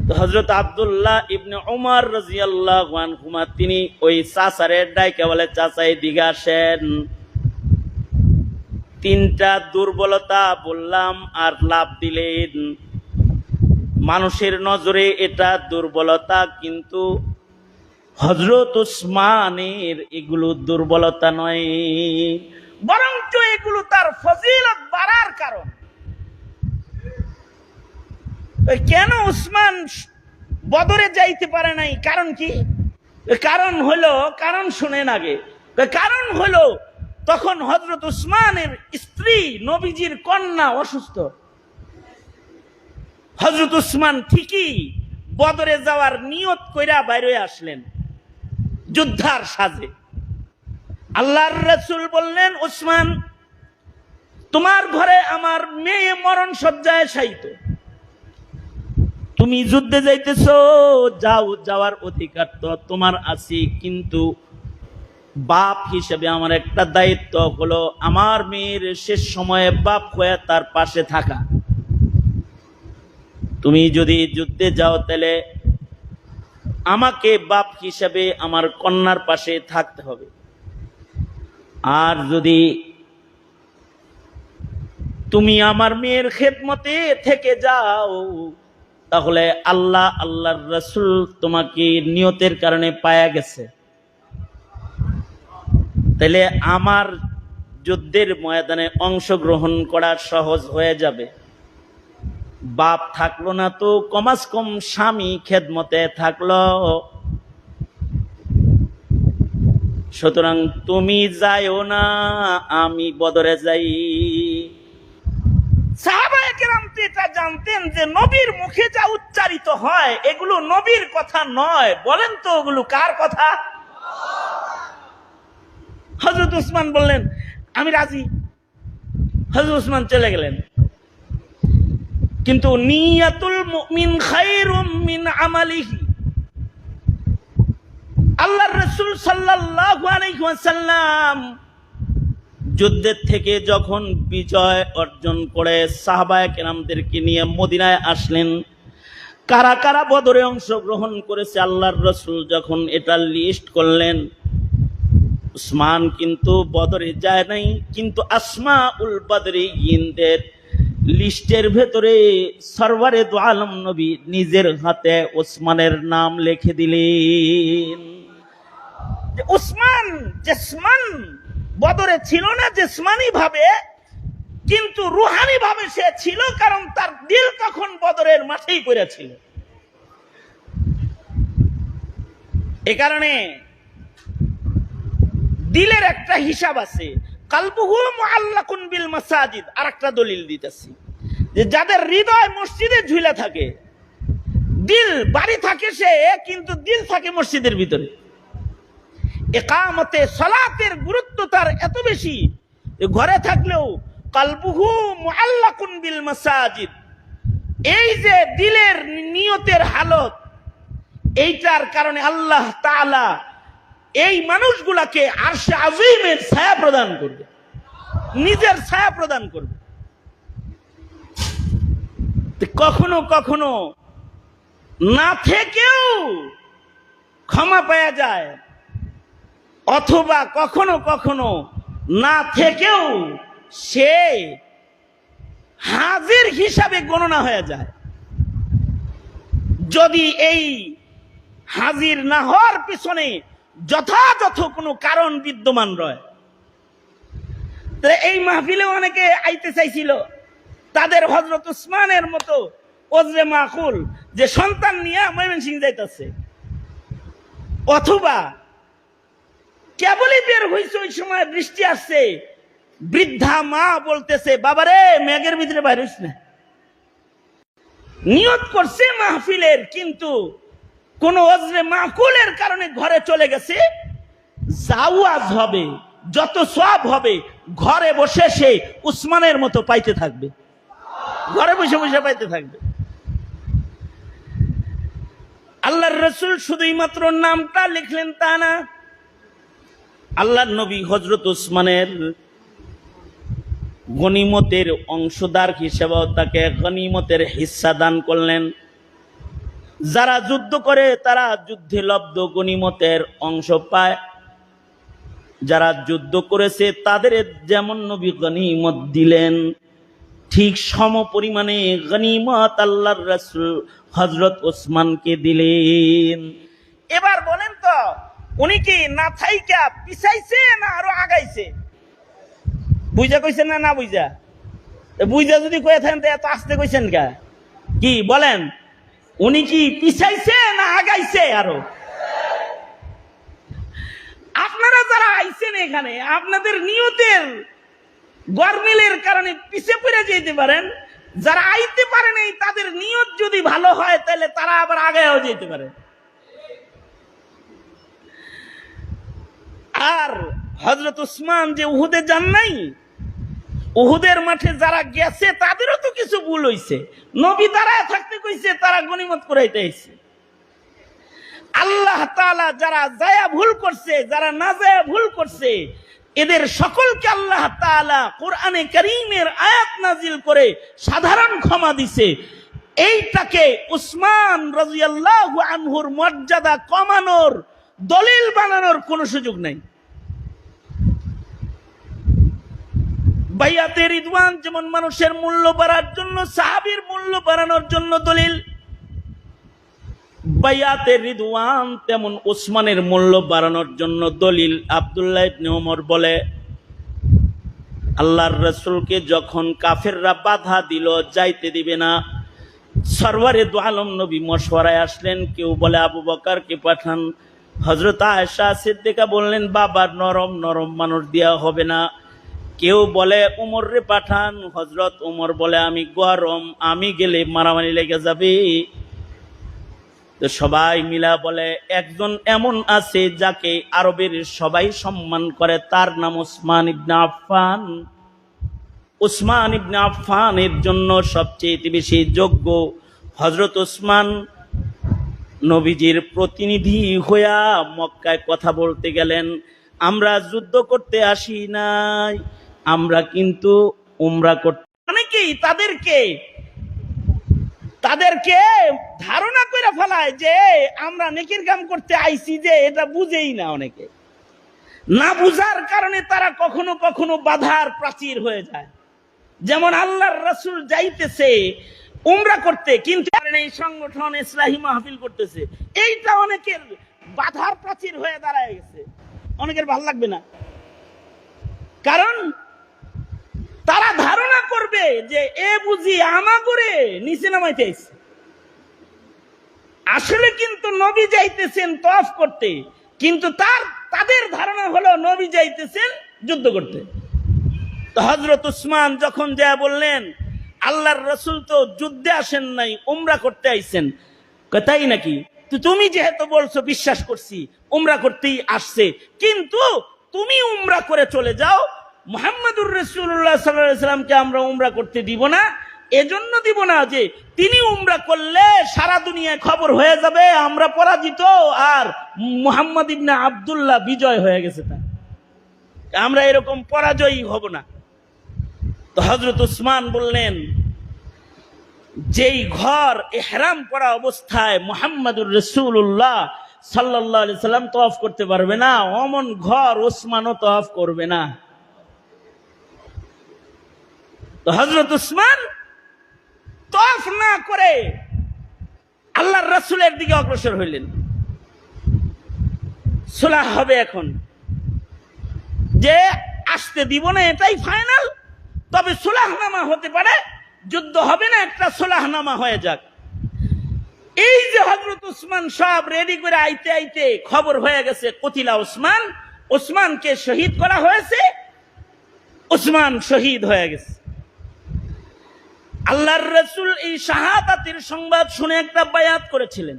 তো হযরত আব্দুল্লাহ ইবনে উমর রাদিয়াল্লাহু আনহুমা তিনি ওই চাচারে ডাইকে বলে চাচা এদিকে আসেন, তিনটা দুর্বলতা বললাম আর লাভ দিলেন। মানুষের নজরে এটা দুর্বলতা, কিন্তু হযরত উসমানের এগুলো দুর্বলতা নয়, বরঞ্চ এগুলো তার ফজিলত বাড়ার কারণ। কেন উসমান বদরে যাইতে পারে নাই? কারণ কি? কারণ শুনেন আগে। কারণ হলো তখন হযরত উসমানের স্ত্রী নবীজির কন্যা অসুস্থ। হযরত উসমান ঠিকই বদরে যাওয়ার নিয়ত কইরা বাইরে আসলেন যোদ্ধার সাজে। আল্লাহর রাসূল বললেন, উসমান তোমার ঘরে আমার মেয়ে মরণ শয্যায় শায়িত, তুমি যুদ্ধে যাইতেছো, যাও, যাওয়ার অধিকার তো তোমার আছে, কিন্তু বাপ হিসেবে আমার একটা দায়িত্ব হলো আমার মেয়ের শেষ সময়ে বাপ হয়ে তার পাশে থাকা। তুমি যদি যুদ্ধে যাও তাহলে আমাকে বাপ হিসেবে আমার কন্যার পাশে থাকতে হবে। আর যদি তুমি আমার মেয়ের খেদমতে থেকে যাও তাহলে আল্লাহ, আল্লাহর রাসূল তোমাকে নিয়তের কারণে পায়া গেছে। তাহলে আমার যুদ্ধের ময়দানে অংশগ্রহণ করা সহজ হয়ে যাবে। বাপ থাকলো না তো কমাস কম স্বামী খেদমতে থাকলো। সুতরাং তুমি যাইও না, আমি বদরে যাই। সাহাবায়ে কেরাম তো এটা জানতেন যে নবীর মুখে যা উচ্চারিত হয় এগুলো নবীর কথা নয়। বলেন তো ওগুলো কার কথা? হযরত উসমান বললেন আমি রাজি। হযরত উসমান চলে গেলেন। কিন্তু নিয়াতুল মুমিন খায়রুম মিন আমালিহি। আল্লাহর রাসূল সাল্লাল্লাহু আলাইহি ওয়াসাল্লাম যুদ্ধের থেকে যখন বিজয় অর্জন করে সাহাবায়ে কেরামদেরকে নিয়ে মদিনায় আসলেন, কারা কারা বদরে অংশগ্রহণ করেছে আল্লাহর রাসূল যখন এটা লিস্ট করলেন, উসমান কিন্তু বদরে যায় নাই, কিন্তু আসমাউল বদরিয়িনদের লিস্টের ভেতরে সরওয়ারে দু আলম নবী নিজের হাতে ওসমানের নাম লিখে দিলেন। উসমান জিসমান বদরে ছিল না জিসমানি ভাবে, কিন্তু রুহানি ভাবে সে ছিল, কারণ তার দিল তখন বদরের মাঠেই পড়েছিল। এ কারণে দিলের একটা হিসাব আছে। কালবুহু মুআল্লাকুন বিল মাসাজিদ। আরেকটা দলিল দিতেছি যে যাদের হৃদয় মসজিদে ঝুলে থাকে, দিল বাড়ি থাকে সে, কিন্তু দিল থাকে মসজিদের ভিতরে। ইকামতে সালাতের গুরুত্ব তার এত বেশি, ঘরে থাকলেও কালবুহু মুআল্লাকুন বিল মাসাজিদ। এই যে দিলের নিয়তের হালত, এইটার কারণে আল্লাহ তাআলা এই মানুষগুলাকে আরশে আজিমের ছায়া প্রদান করবে, নিজের ছায়া প্রদান করবে। কখনো কখনো না থেকেও ক্ষমা পাওয়া যায়, অথবা কখনো কখনো না থেকেও সে হাজির হিসাবে গণনা হয়ে যায়। যদি এই হাজির না হওয়ার পিছনে যথাযথ কোনো কারণ বিদ্যমান রয়। এই মাহফিলে অনেকে আইতে চাইছিল, তাদের হযরত উসমানের মতো ওজরে মাকুল যে সন্তান নিয়ে ময়মনসিংহ যাইতেছে, অথবা কেবলই বের হইছে ওই সময় বৃষ্টি আসছে, বৃদ্ধা মা বলতেছে বাবারে মেঘের ভিতরে বাইর হইস না। নিয়ত করছে মাহফিলের, কিন্তু কোন ওজরে মাকুলের কারণে ঘরে চলে গেছে। জাওয়াজ হবে, যত সওয়াব হবে ঘরে বসে সে উসমানের মতো পাইতে থাকবে, ঘরে বসে বসে পাইতে থাকবে। আল্লাহর রাসূল শুধুই মাত্র নামটা লিখলেন তা না, আল্লাহর নবী হযরত উসমানের গনিমতের অংশদার হিসেবেও তাকে গনিমতের হিস্সা দান করলেন। যারা যুদ্ধ করে তারা যুদ্ধে লব্ধ গনিমতের অংশ পায়, যারা যুদ্ধ করেছে তাদের যেমন নবী গনিমত দিলেন, ঠিক সম পরিমাণে গনিমত আল্লাহর রাসূল হযরত ওসমানকে দিলেন। এবার বলেন তো উনি কি না থাইকা পিছাইছে না আরো আগাইছে? বুঝা কইছেন না? না বুঝা? বুঝা যদি কয়ে থাকেন তো এত আস্তে কইছেন কা? কি বলেন, উনি কি পিছাইছে না আগাইছে? আরো আপনারা যারা আইছেন এখানে আপনাদের নিয়তের গরমিলের কারণে পিছে পড়ে যেতে পারেন, যারা আইতে পারে নাই তাদের নিয়ত যদি ভালো হয় তাহলে তারা আবার আগায়ও যেতে পারে। আর হযরত উসমান যে উহুদে যান নাই, উহুদের মাঠে যারা গেছে তাদেরও তো কিছু কিছু ভুল হইছে, নবী দাঁড়ায় থাকতে কইছে, তারা গনিমত কুড়াইতে আইছে। আল্লাহ তাআলা যারা যায়া ভুল করছে, যারা না যায়া ভুল করছে, এদের সকলকে আল্লাহ তাআলা কোরআনে কারীমের আয়াত নাজিল করে সাধারণ ক্ষমা দিছে। এইটাকে উসমান রাদিয়াল্লাহু আনহুর মর্যাদা কমানোর, দলিল বানানোর কোনো সুযোগ নাই। বাইয়াতে রিদওয়ান যেমন মানুষের মূল্য বাড়ার জন্য, সাহাবীর মূল্য বাড়ানোর জন্য দলিল, বাইয়াতে রিদওয়ান তেমন উসমানের মূল্য বাড়ানোর জন্য দলিল। আব্দুল্লাহ ইবনে ওমর বলে, আল্লাহর রাসূলকে যখন কাফেররা বাধা দিল, যাইতে দিবে না, সরওয়ারে দু আলম নবী মশওয়ারায় আসলেন। কেউ বলে আবু বকরকে পাঠান। হযরত আয়েশা সিদ্দিকা বললেন, বাবার নরম নরম মানুষ দেয়া হবে না। কেউ বলে উমররে পাঠান। হযরত উমর বলে, আমি গরম, আমি গেলে মারামারি লেগে যাবে। তো সবাই মিলা বলে, একজন এমন আছে যাকে আরবের সবাই সম্মান করে, তার নাম উসমান ইবনে আফফান। উসমান ইবনে আফফানের জন্য সবচেয়ে বেশি যোগ্য হযরত উসমান। নবীজির প্রতিনিধি হইয়া মক্কায় কথা বলতে গেলেন, আমরা যুদ্ধ করতে আসি নাই, আমরা কিন্তু উমরা করতে। অনেকেই তাদেরকে ধারণা করে ফেলায় যে আমরা নেকির কাম করতে আইছি, যে এটা বুঝেই না। অনেকে না বুঝার কারণে তারা কখনো কখনো বাধার প্রাচীর হয়ে যায়। যেমন আল্লাহর রাসূল যাইতেছে উমরা করতে, কিন্তু এই সংগঠন ইসলাহি মাহফিল করতেছে, এইটা অনেকের বাধার প্রাচীর হয়ে দাঁড়ায় গেছে। অনেকের ভালো লাগবে না, কারণ তারা ধারণা করবে যে এ বুঝি আমাগরে নিচে নামাইতে আইছে। আসলে কিন্তু নবী যাইতেছেন তওয়াফ করতে, কিন্তু তাদের ধারণা হলো নবী যাইতেছেন যুদ্ধ করতে। তো হযরত উসমান যখন যা বললেন, আল্লাহর রাসূল তো যুদ্ধে আসেন নাই, উমরা করতে আইছেন। তাই নাকি? তো তুমি যেহেতু বলছো, বিশ্বাস করছি উমরা করতেই আসছে, কিন্তু তুমি উমরা করে চলে যাও। মুহাম্মদুর রাসূলুল্লাহ সাল্লাল্লাহু আলাইহি সাল্লামকে আমরা উমরা করতে দিব না। এজন্য দিব না যে তিনি উমরা করলে সারা দুনিয়ায় খবর হয়ে যাবে আমরা পরাজিত, আর মুহাম্মদ ইবনে আব্দুল্লাহ বিজয় হয়ে গেছে। তা আমরা এরকম পরাজয়ী হব না। তো হযরত উসমান বললেন, যেই ঘর ইহরাম পরা অবস্থায় মুহাম্মদুর রাসূলুল্লাহ সাল্লাল্লাহু আলাইহি সাল্লাম তওয়াফ করতে পারবে না, অমন ঘর উসমানও তওয়াফ করবে না। তো হযরত উসমান তওয়াফ না করে আল্লাহর রাসূলের দিকে অগ্রসর হইলেন। সুলহ হবে এখন, যে আসতে দিব না এটাই ফাইনাল, তবে সুলহনামা হতে পারে, যুদ্ধ হবে না, একটা সুলহনামা হয়ে যাক। এই যে হযরত উসমান সব রেডি করে আইতে আইতে খবর হয়ে গেছে কতিলা উসমান, উসমানকে শহীদ করা হয়েছে, উসমান শহীদ হয়ে গেছে। আল্লাহর রাসূল এই শাহাদাতের সংবাদ শুনে একটা বায়াত করেছিলেন,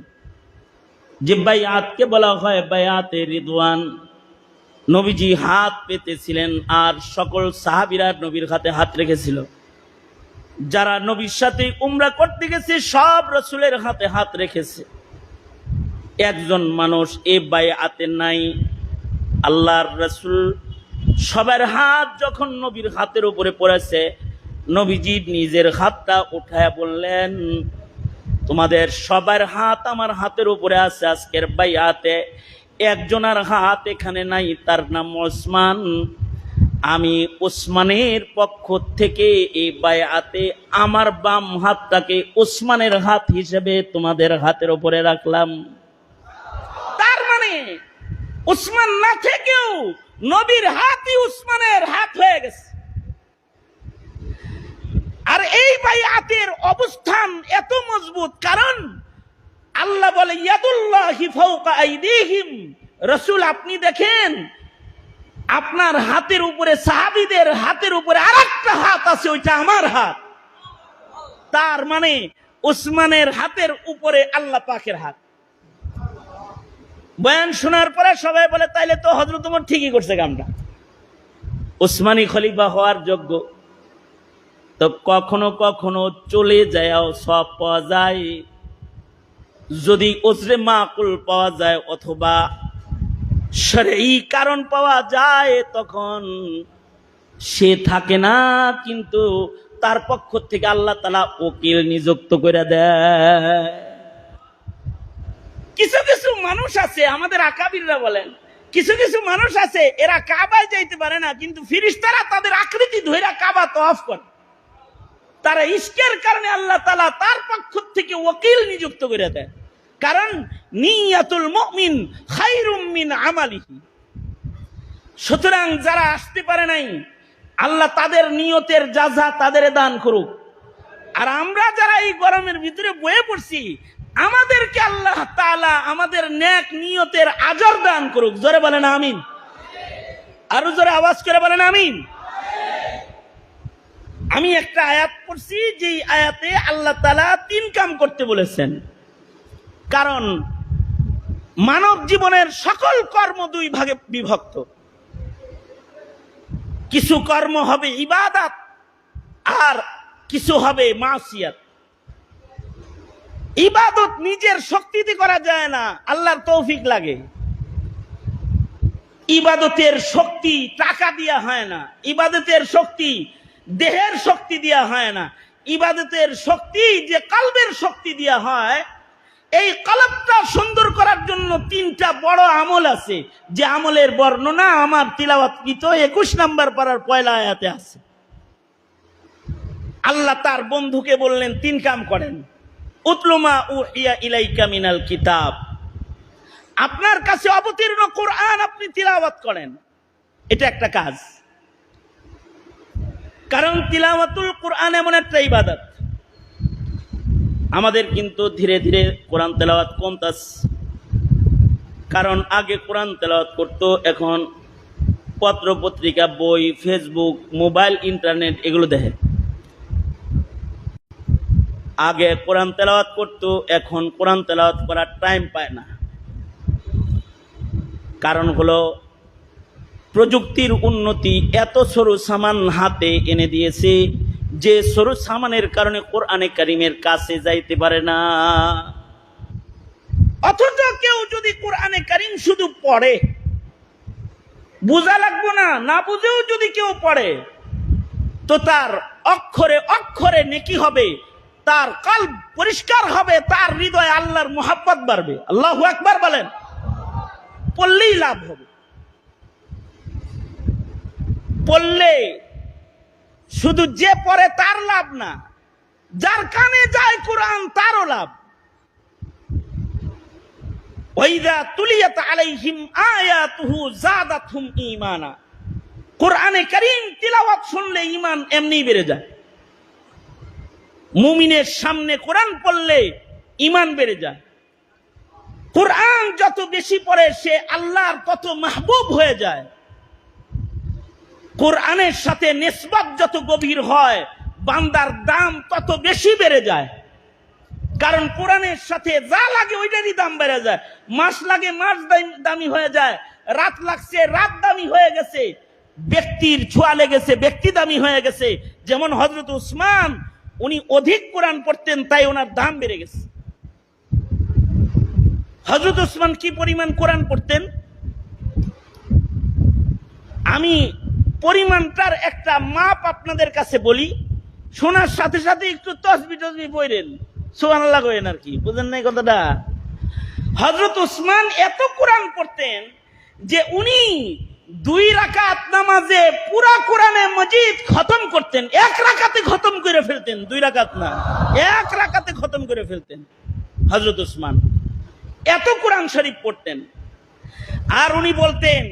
যে বায়াতকে বলা হয় বায়াতে রিদওয়ান। নবীজি হাত পেতেছিলেন, আর সকল সাহাবীরা নবীর হাতে হাত রেখেছিল। যারা নবীর সাথে উমরা করতে গেছে সব রাসূলের হাতে হাত রেখেছে। একজন মানুষ এই বায়াতে নাই। আল্লাহর রাসূল সবার হাত যখন নবীর হাতের উপরে পড়েছে, নবীজি নিজের হাতটা উঠায় বললেন, তোমাদের সবার হাত আমার হাতের উপরে আছে আজকের বায়াতে, একজনের হাত এখানে নাই, তার নাম ওসমান। আমি ওসমানের পক্ষ থেকে এই বায়াতে আমার বাম হাতটাকে ওসমানের হাত হিসেবে তোমাদের হাতের উপরে রাখলাম। তার মানে ওসমান না থেকেও নবীর হাতই ওসমানের হাত হয়ে গেছে। আর এই বায়াতের অবস্থান এত মজবুত, কারণ আল্লাহ বলে ইয়াদুল্লাহি ফাওকা আইদিহিম। রাসূল আপনি দেখেন আপনার হাতের উপরে, সাহাবীদের হাতের উপরে আরেকটা হাত আছে, ওইটা আমার হাত। তার মানে উসমানের হাতের উপরে আল্লাহ পাকের হাত। বয়ান শোনার পরে সবাই বলে, তাইলে তো হযরত ওমর ঠিকই করছে কামটা, উসমানী খলিফা হওয়ার যোগ্য। তো কখনো কখনো চলে যায়ও সব পাওয়া যায়, যদি ওজরে মাকুল পাওয়া যায় অথবা শরঈ কারণ পাওয়া যায় তখন সে থাকে না, কিন্তু তার পক্ষ থেকে আল্লাহ তাআলা উকিল নিযুক্ত করে দেয়। কিছু কিছু মানুষ আছে, আমাদের আকাবিররা বলেন, কিছু কিছু মানুষ আছে এরা কাবায় যাইতে পারে না, কিন্তু ফেরেশতারা তাদের আকৃতি ধইরা কাবা তওয়াফ করে। তারা ইশকের কারণে আল্লাহ তাআলা তার পক্ষ থেকে ওকিল নিযুক্ত করে দেয়। কারণ নিয়াতুল মুমিন খায়রুম মিন আমালিহি। সুতরাং যারা আসতে পারে নাই, আল্লাহ তাদের নিয়তের জাযা তাদের দান করুক। আর আমরা যারা এই গরমের ভিতরে বয়ে পড়ছি, আমাদেরকে আল্লাহ তাআলা আমাদের নেক নিয়তের আজর দান করুক। জোরে বলেন আমিন। আরো জোরে আওয়াজ করে বলেন আমিন। আমি একটা আয়াত পড়ছি, যে আয়াতে আল্লাহ তাআলা 3 কাম করতে বলেছেন। কারণ মানব জীবনের সকল কর্ম 2 ভাগে বিভক্ত। কিছু কর্ম হবে ইবাদত, আর কিছু হবে মাসিয়াত। ইবাদত নিজের শক্তিতে করা যায় না, আল্লাহর তৌফিক লাগে। ইবাদতের শক্তি টাকা দিয়া হয় না, ইবাদতের শক্তি দেহের শক্তি দিয়া হয় না, ইবাদতের শক্তি যে কলবের শক্তি দিয়া হয়। এই কলবটা সুন্দর করার জন্য 3টা বড় আমল আছে, যে আমলের বর্ণনা আমার তিলাওয়াতকৃত 21 নম্বর পারার 1লা আয়াতে আছে। আল্লাহ তার বন্ধুকে বললেন 3 কাম করেন। উতলুমা উহিয়া ইলাইকা মিনাল কিতাব, আপনার কাছে অবতীর্ণ কোরআন আপনি তিলাওয়াত করেন। এটা একটা কাজ। কারণ তিলাওয়াতুল কোরআন এমন একটা ইবাদত। আমাদের কিন্তু ধীরে ধীরে কোরআন তেলাওয়াত কমতাছে। কারণ আগে কোরআন তেলাওয়াত করতো, এখন পত্র পত্রিকা, বই, ফেসবুক, মোবাইল, ইন্টারনেট এগুলো দেখে। আগে কোরআন তেলাওয়াত করতো, এখন কোরআন তেলাওয়াত করার টাইম পায় না। কারণ হলো প্রযুক্তির উন্নতি এত সরু সামান হাতে এনে দিয়েছে যে সরু সামানের কারণে কোরআনে কারীমের কাছে যাইতে পারে না। অথচ কেউ যদি কোরআনে কারীম শুধু পড়ে, বোঝা লাগবো না, না বুঝেও যদি কেউ পড়ে, তো তার অক্ষরে অক্ষরে নেকি হবে, তার কলব পরিষ্কার হবে, তার হৃদয়ে আল্লাহর মুহাব্বত বাড়বে। আল্লাহু আকবার বলেন। পড়লেই লাভ হবে। পড়লে শুধু যে পড়ে তার লাভ না, যার কানে যায় কোরআন তারও লাভ। ওয়াইদা তুলিয়াত আলাইহিম আয়াতুহু যাদাতহুম ঈমানা। কোরআনে কারীম তিলাওয়াত শুনলে ঈমান এমনিই বেড়ে যায়। মুমিনের সামনে কোরআন পড়লে ঈমান বেড়ে যায়। কোরআন যত বেশি পড়ে সে আল্লাহর তত মাহবুব হয়ে যায়। কোরআনের সাথে নিসবত যত গভীর হয়, বান্দার দাম তত বেশি বেড়ে যায়। কারণ কোরআনের সাথে যা লাগে ওইটারই দাম বেড়ে যায়। মাস লাগে মাস দামি হয়ে যায়, রাত লাগছে রাত দামি হয়ে গেছে, ব্যক্তির ছোঁয়া লেগেছে ব্যক্তি দামি হয়ে গেছে। যেমন হযরত উসমান, উনি অধিক কোরআন পড়তেন, তাই ওনার দাম বেড়ে গেছে। হযরত উসমান কি পরিমাণ কোরআন পড়তেন, আমি পরিমাণটার একটা মাপ আপনাদের কাছে বলি, শোনার সাথে সাথে একটু তসবিহ টসবিহ পড়েন, সুবহানাল্লাহ কইেন আর কি, বুঝেন নাই কথাটা? হযরত উসমান এত কোরআন পড়তেন যে উনি 2 রাকাত নামাজে পুরা কোরআনে মজিদ খতম করতেন। 1 রাকাতে খতম করে ফেলতেন, 2 রাকাত না, 1 রাকাতে খতম করে ফেলতেন হযরত উসমান। এত কোরআন শরীফ পড়তেন। আর উনি বলতেন,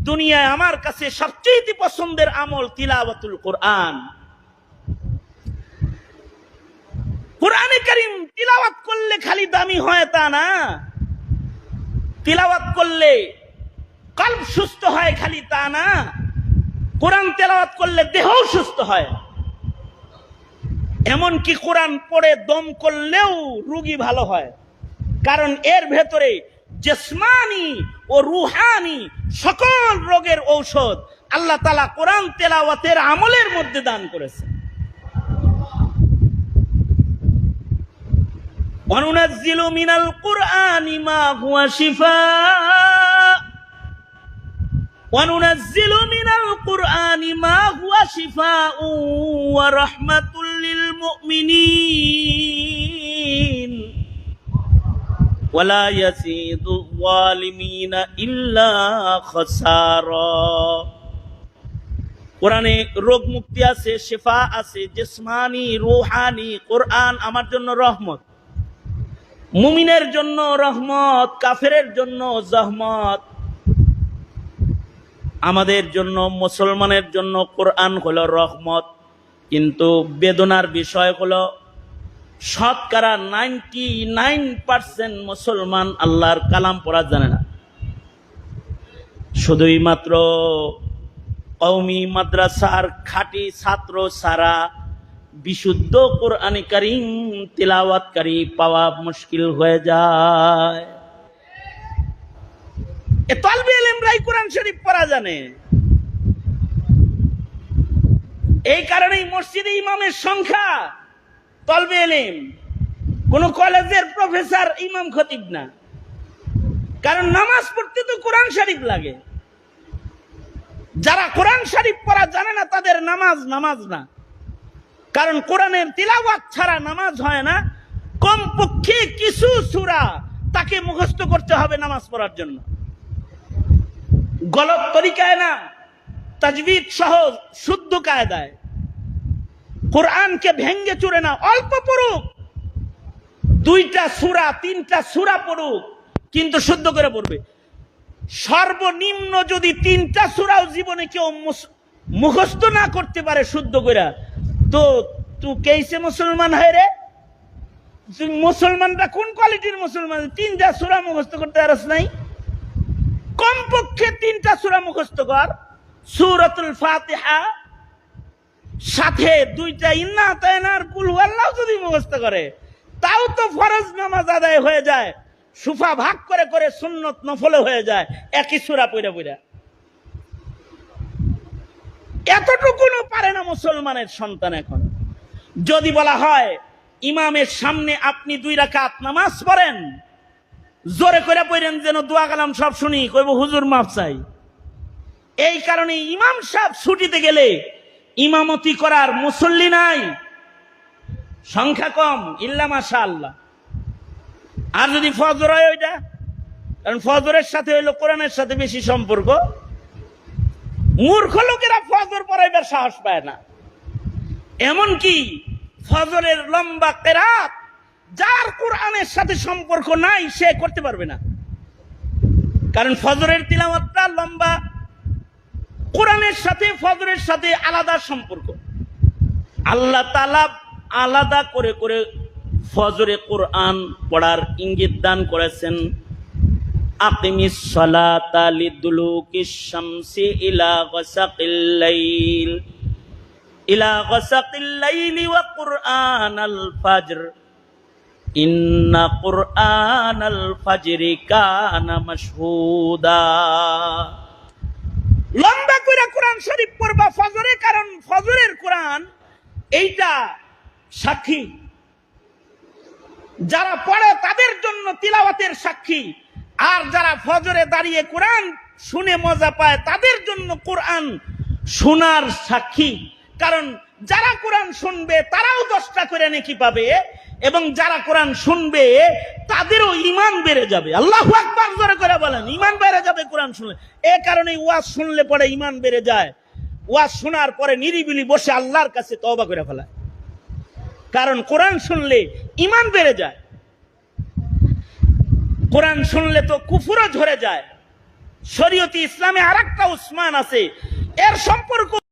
দুনিয়ায় আমার কাছে সবচেয়ে পছন্দের আমল তিলাওয়াতুল কোরআন। কোরআনে কারীম তিলাওয়াত করলে খালি দামি হয় তা না, তিলাওয়াত করলে কলব সুস্থ হয় খালি তা না, কোরআন তেলাওয়াত করলে দেহও সুস্থ হয়। এমনকি কোরআন পড়ে দম করলেও রোগী ভালো হয়। কারণ এর ভেতরে জিসমানি ও রুহানি সকল রোগের ঔষধ আল্লাহ তাআলা কোরআন তেলাওয়াতের আমলের মধ্যে দান করেছেন। ওয়ানুনাজ্জিলু মিনাল কুরআনি মা হুয়া শিফাء ওয়ানুনাজ্জিলু মিনাল কুরআনি মা হুয়া শিফাء ওয়া রাহমাতুল লিল মুমিনিন ওয়ালা ইয়াজিদু যালিমিনা ইল্লা খাসারা। কোরআনে রোগ মুক্তি আছে, শিফা আছে, জিসমানি রূহানি। কোরআন আমার জন্য রহমত, মুমিনের জন্য রহমত, কাফেরের জন্য জহমত। আমাদের জন্য, মুসলমানের জন্য কোরআন হলো রহমত। কিন্তু বেদনার বিষয় হলো শতকরা 99% মুসলমান আল্লাহর কালাম পড়া জানে না। শুধুই মাত্র কওমি মাদ্রাসার খাঁটি ছাত্র ছাড়া বিশুদ্ধ কোরআনে কারীম তিলাওয়াতকারী পাওয়া মুশকিল হয়ে যায়। এ তালবে ইলমরাই কোরআন শরীফ পড়া জানে। এই কারণেই মসজিদে ইমামের সংখ্যা তালবে ইলম, কোন কলেজের প্রফেসর ইমাম খতিব না। কারণ নামাজ পড়তে তো কোরআন শরীফ লাগে। যারা কোরআন শরীফ পড়া জানে না তাদের নামাজ নামাজ না। কারণ কোরআনের তিলাওয়াত ছাড়া নামাজ হয় না। কমপক্ষে কিছু সূরা তাকে মুখস্থ করতে হবে নামাজ পড়ার জন্য। গলত তরিকায় না, তাজবিদ সহ শুদ্ধ কায়দায়। কোরআনকে ভেঙ্গে চুরে না, অল্প পড়ুক, 2টা সূরা 3টা সূরা পড়ুক, কিন্তু শুদ্ধ করে পড়বে। সর্বনিম্ন যদি 3টা সূরাও জীবনে কেউ মুখস্থ না করতে পারে শুদ্ধ করে, তো তুই কেসে মুসলমান হয় রে? মুসলমানটা কোন কোয়ালিটির মুসলমান? 3টা সূরা মুখস্থ করতে পারস নাই? কমপক্ষে 3টা সূরা মুখস্থ কর। সূরাতুল ফাতিহা সাথে 2টা ইন্না আতায়নার কুল হুয়াল্লাহু যদি মুখস্থ করে, তাও তো ফরজ নামাজ আদায় হয়ে যায়। সুফা ভাগ করে করে সুন্নত নফলে হয়ে যায় একই সূরা পড়া পড়া। এতটুকুও পারে না মুসলমানের সন্তান এখন। যদি বলা হয় ইমামের সামনে আপনি 2 রাকাত নামাজ পড়েন, জোরে করে পড়েন যেন দোয়া কালাম সব শুনি, কইব হুজুর মাফ চাই। এই কারণে ইমাম সাহেব ছুটিতে গেলে ইমামতি করার মুসল্লি নাই, সংখ্যা কম, ইল্লা মাশাআল্লাহ। আর যদি ফজর হয় ওইটা, কারণ ফজরের সাথে হইলো কোরআনের সাথে বেশি সম্পর্ক। মূর্খ লোকেরা ফজর পড়াইবার সাহস পায় না। এমনকি ফজরের লম্বা কেরাত যার কোরআনের সাথে সম্পর্ক নাই সে করতে পারবে না। কারণ ফজরের তিলাওয়াতটা লম্বা, কোরআনের সাথে ফজরের সাথে আলাদা সম্পর্ক। আল্লাহ তাআলা আলাদা করে করে ফজরে কোরআন পড়ার ইঙ্গিত দান করেছেন। আকিমিস সালাতা লিদুলুকিশ শামসি ইলা গাসাকিল লাইলি ওয়া কুরআনাল ফাজর ইন্না কুরআনাল ফাজরি কানা মাশহুদা। লম্বা করে কোরআন শরীফ পড়বা ফজরে, কারণ ফজরের কোরআন এইটা সাক্ষী। যারা পড়ে তাদের জন্য তিলাওয়াতের সাক্ষী, আর যারা ফজরে দাঁড়িয়ে কোরআন শুনে মজা পায় তাদের জন্য কোরআন শোনার সাক্ষী। কারণ যারা কোরআন শুনবে তারাও 10টা করে নেকি পাবে, এবং যারা কোরআন শুনবে তাদেরও ঈমান বেড়ে যাবে। আল্লাহু আকবার জোরে করে বলেন, ঈমান বেড়ে যাবে কোরআন শুনলে। এই কারণে ওয়াজ শুনলে পরে ঈমান বেড়ে যায়। ওয়াজ শোনার পরে নিরিবিলি বসে আল্লাহর কাছে তওবা করে ফেলায়, কারণ কোরআন শুনলে ঈমান বেড়ে যায়। কোরআন শুনলে তো কুফরও ঝরে যায়। শরীয়তে ইসলামে আরেকটা উসমান আছে, এর সম্পর্ক